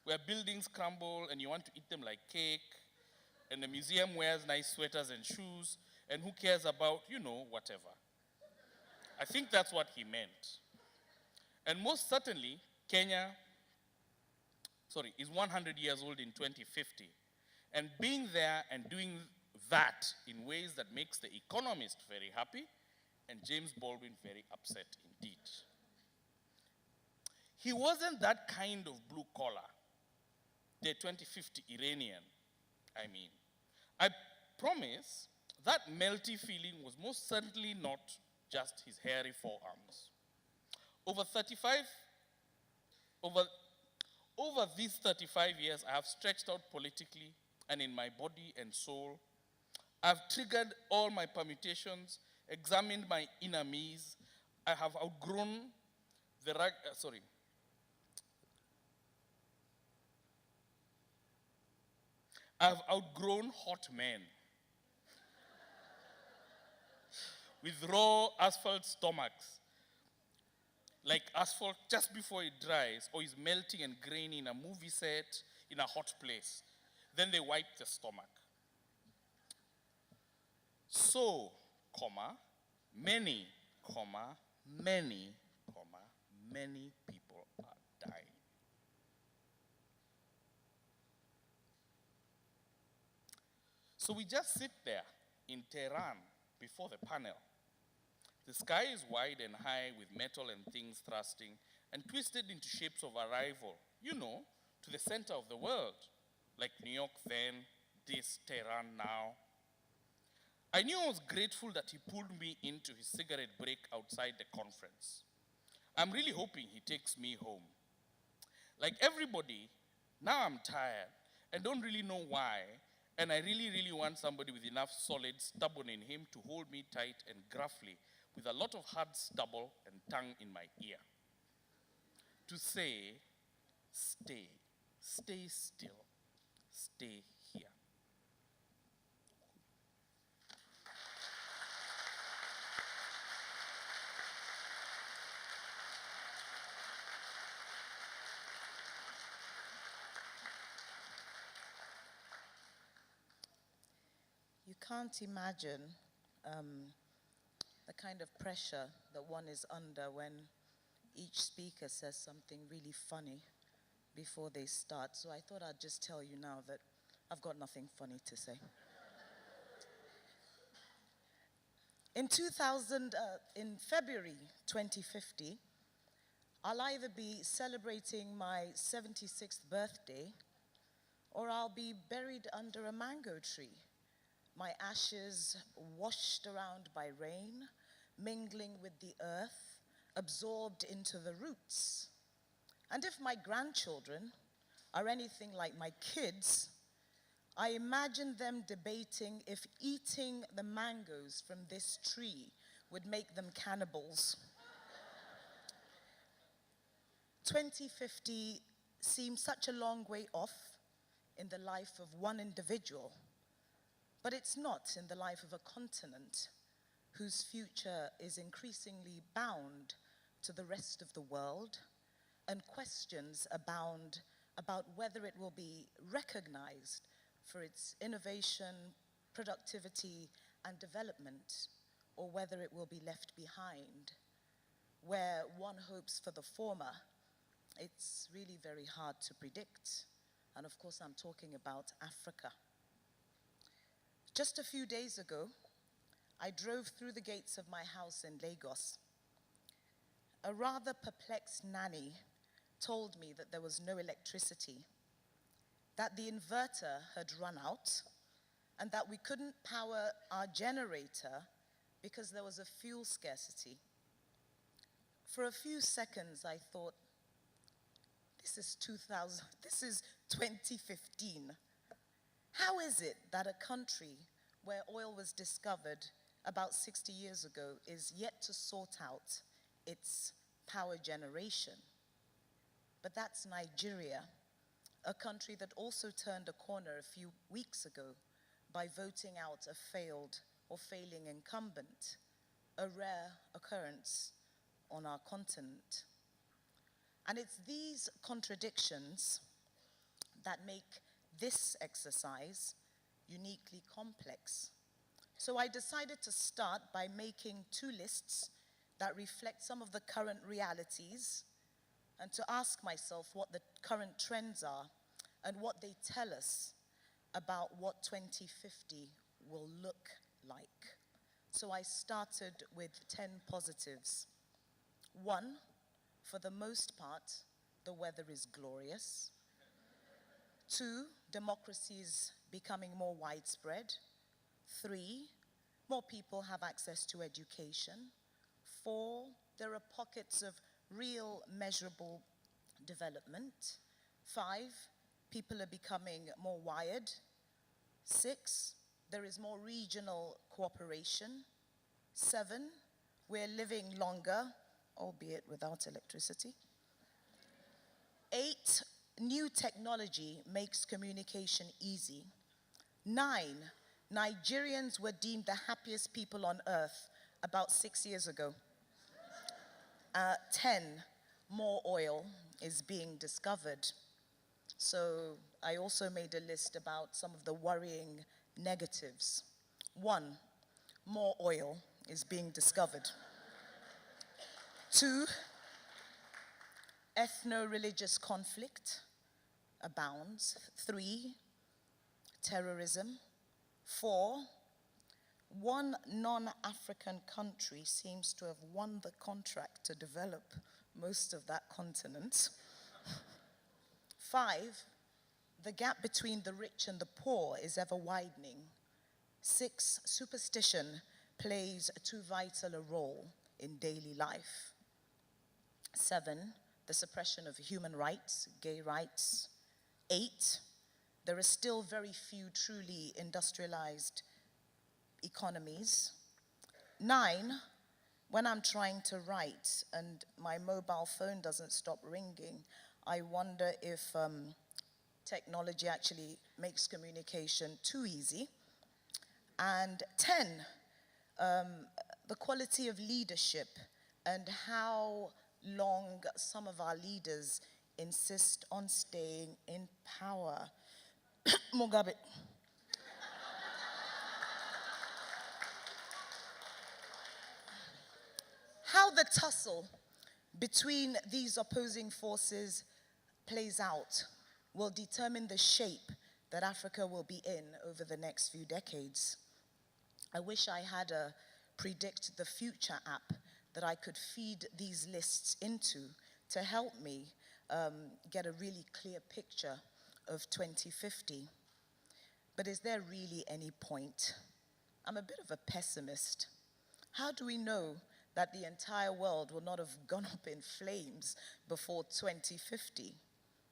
where buildings crumble and you want to eat them like cake, and the museum wears nice sweaters and shoes, and who cares about, you know, whatever. I think that's what he meant. And most certainly, Kenya, is 100 years old in 2050. And being there and doing that in ways that makes the Economist very happy and James Baldwin very upset indeed. He wasn't that kind of blue collar, the 2050 Iranian, I mean. I promise that melty feeling was most certainly not just his hairy forearms. Over these 35 years, I have stretched out politically and in my body and soul. I've triggered all my permutations, examined my inner me's. I have outgrown I've outgrown hot men with raw asphalt stomachs, like asphalt just before it dries or is melting and grainy in a movie set in a hot place. Then they wipe the stomach. So, many people are dying. So we just sit there in Tehran before the panel. The sky is wide and high with metal and things thrusting and twisted into shapes of arrival, you know, to the center of the world, like New York then, this Tehran now. I knew I was grateful that he pulled me into his cigarette break outside the conference. I'm really hoping he takes me home. Like everybody, now I'm tired and don't really know why, and I really, really want somebody with enough solid stubborn in him to hold me tight and gruffly with a lot of hard stubble and tongue in my ear. To say, stay still, stay here. You can't imagine the kind of pressure that one is under when each speaker says something really funny before they start. So I thought I'd just tell you now that I've got nothing funny to say. In February 2050, I'll either be celebrating my 76th birthday or I'll be buried under a mango tree, my ashes washed around by rain, mingling with the earth, absorbed into the roots. And if my grandchildren are anything like my kids, I imagine them debating if eating the mangoes from this tree would make them cannibals. 2050 seems such a long way off in the life of one individual, but it's not in the life of a continent whose future is increasingly bound to the rest of the world, and questions abound about whether it will be recognized for its innovation, productivity, and development, or whether it will be left behind. Where one hopes for the former, it's really very hard to predict. And of course, I'm talking about Africa. Just a few days ago, I drove through the gates of my house in Lagos. A rather perplexed nanny told me that there was no electricity, that the inverter had run out, and that we couldn't power our generator because there was a fuel scarcity. For a few seconds, I thought, this is 2015. How is it that a country where oil was discovered about 60 years ago is yet to sort out its power generation? But that's Nigeria, a country that also turned a corner a few weeks ago by voting out a failed or failing incumbent, a rare occurrence on our continent. And it's these contradictions that make this exercise uniquely complex. So I decided to start by making two lists that reflect some of the current realities and to ask myself what the current trends are and what they tell us about what 2050 will look like. So I started with 10 positives. 1, for the most part, the weather is glorious. 2, democracy is becoming more widespread. 3, more people have access to education. 4, there are pockets of real measurable development. 5, people are becoming more wired. 6, there is more regional cooperation. 7, we're living longer, albeit without electricity. 8, new technology makes communication easy. 9, Nigerians were deemed the happiest people on earth about 6 years ago. 10, more oil is being discovered. So I also made a list about some of the worrying negatives. 1, more oil is being discovered. 2, ethno-religious conflict abounds. 3, terrorism. 4, one non-African country seems to have won the contract to develop most of that continent. 5, the gap between the rich and the poor is ever widening. 6, superstition plays too vital a role in daily life. 7, the suppression of human rights, gay rights. 8, there are still very few truly industrialized economies. 9, when I'm trying to write and my mobile phone doesn't stop ringing, I wonder if technology actually makes communication too easy. And 10, the quality of leadership and how long some of our leaders insist on staying in power. Mugabe. How the tussle between these opposing forces plays out will determine the shape that Africa will be in over the next few decades. I wish I had a predict the future app that I could feed these lists into to help me get a really clear picture of 2050. But is there really any point? I'm a bit of a pessimist. How do we know that the entire world will not have gone up in flames before 2050?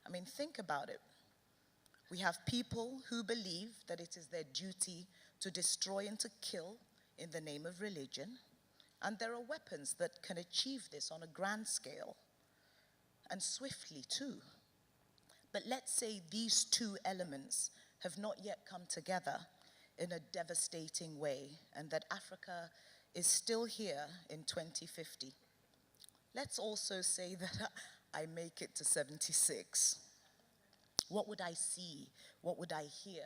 I mean, think about it. We have people who believe that it is their duty to destroy and to kill in the name of religion. And there are weapons that can achieve this on a grand scale, and swiftly too. But let's say these two elements have not yet come together in a devastating way, and that Africa is still here in 2050. Let's also say that I make it to 76. What would I see? What would I hear?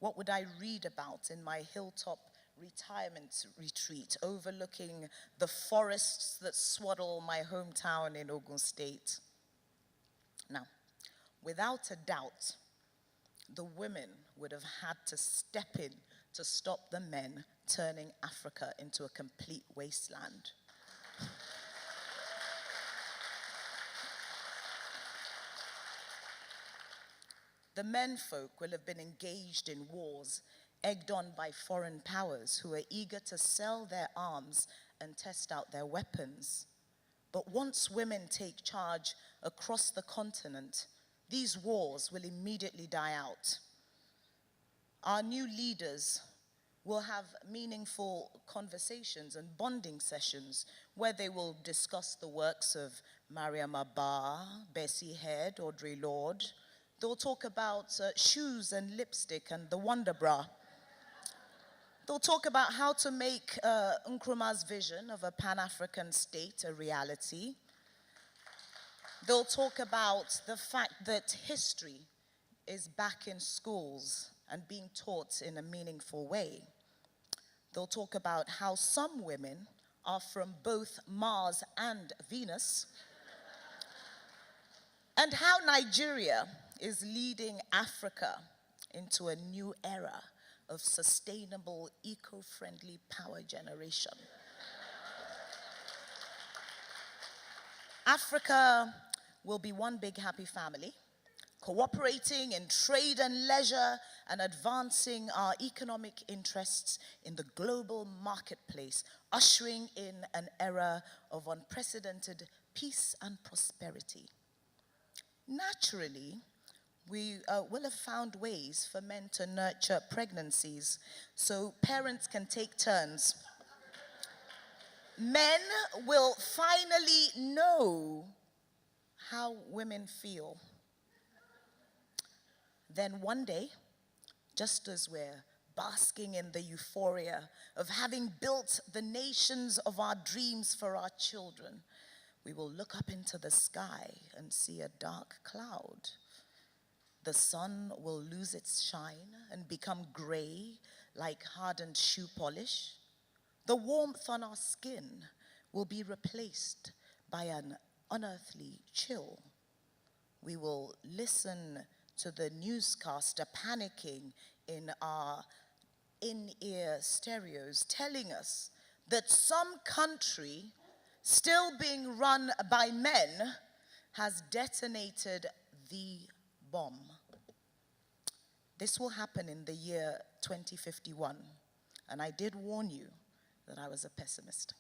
What would I read about in my hilltop retirement retreat overlooking the forests that swaddle my hometown in Ogun State? Now, without a doubt, the women would have had to step in to stop the men turning Africa into a complete wasteland. The menfolk will have been engaged in wars egged on by foreign powers who are eager to sell their arms and test out their weapons. But once women take charge across the continent, these wars will immediately die out. Our new leaders will have meaningful conversations and bonding sessions where they will discuss the works of Mariam Abba, Bessie Head, Audre Lorde. They'll talk about shoes and lipstick and the Wonder Bra. They'll talk about how to make Nkrumah's vision of a Pan-African state a reality. They'll talk about the fact that history is back in schools and being taught in a meaningful way. They'll talk about how some women are from both Mars and Venus, and how Nigeria is leading Africa into a new era of sustainable, eco-friendly power generation. Africa will be one big happy family, cooperating in trade and leisure and advancing our economic interests in the global marketplace, ushering in an era of unprecedented peace and prosperity. Naturally, we will have found ways for men to nurture pregnancies so parents can take turns. Men will finally know how women feel. Then one day, just as we're basking in the euphoria of having built the nations of our dreams for our children, we will look up into the sky and see a dark cloud. The sun will lose its shine and become gray like hardened shoe polish. The warmth on our skin will be replaced by an unearthly chill. We will listen to the newscaster panicking in our in-ear stereos, telling us that some country still being run by men has detonated the bomb. This will happen in the year 2051, and I did warn you that I was a pessimist.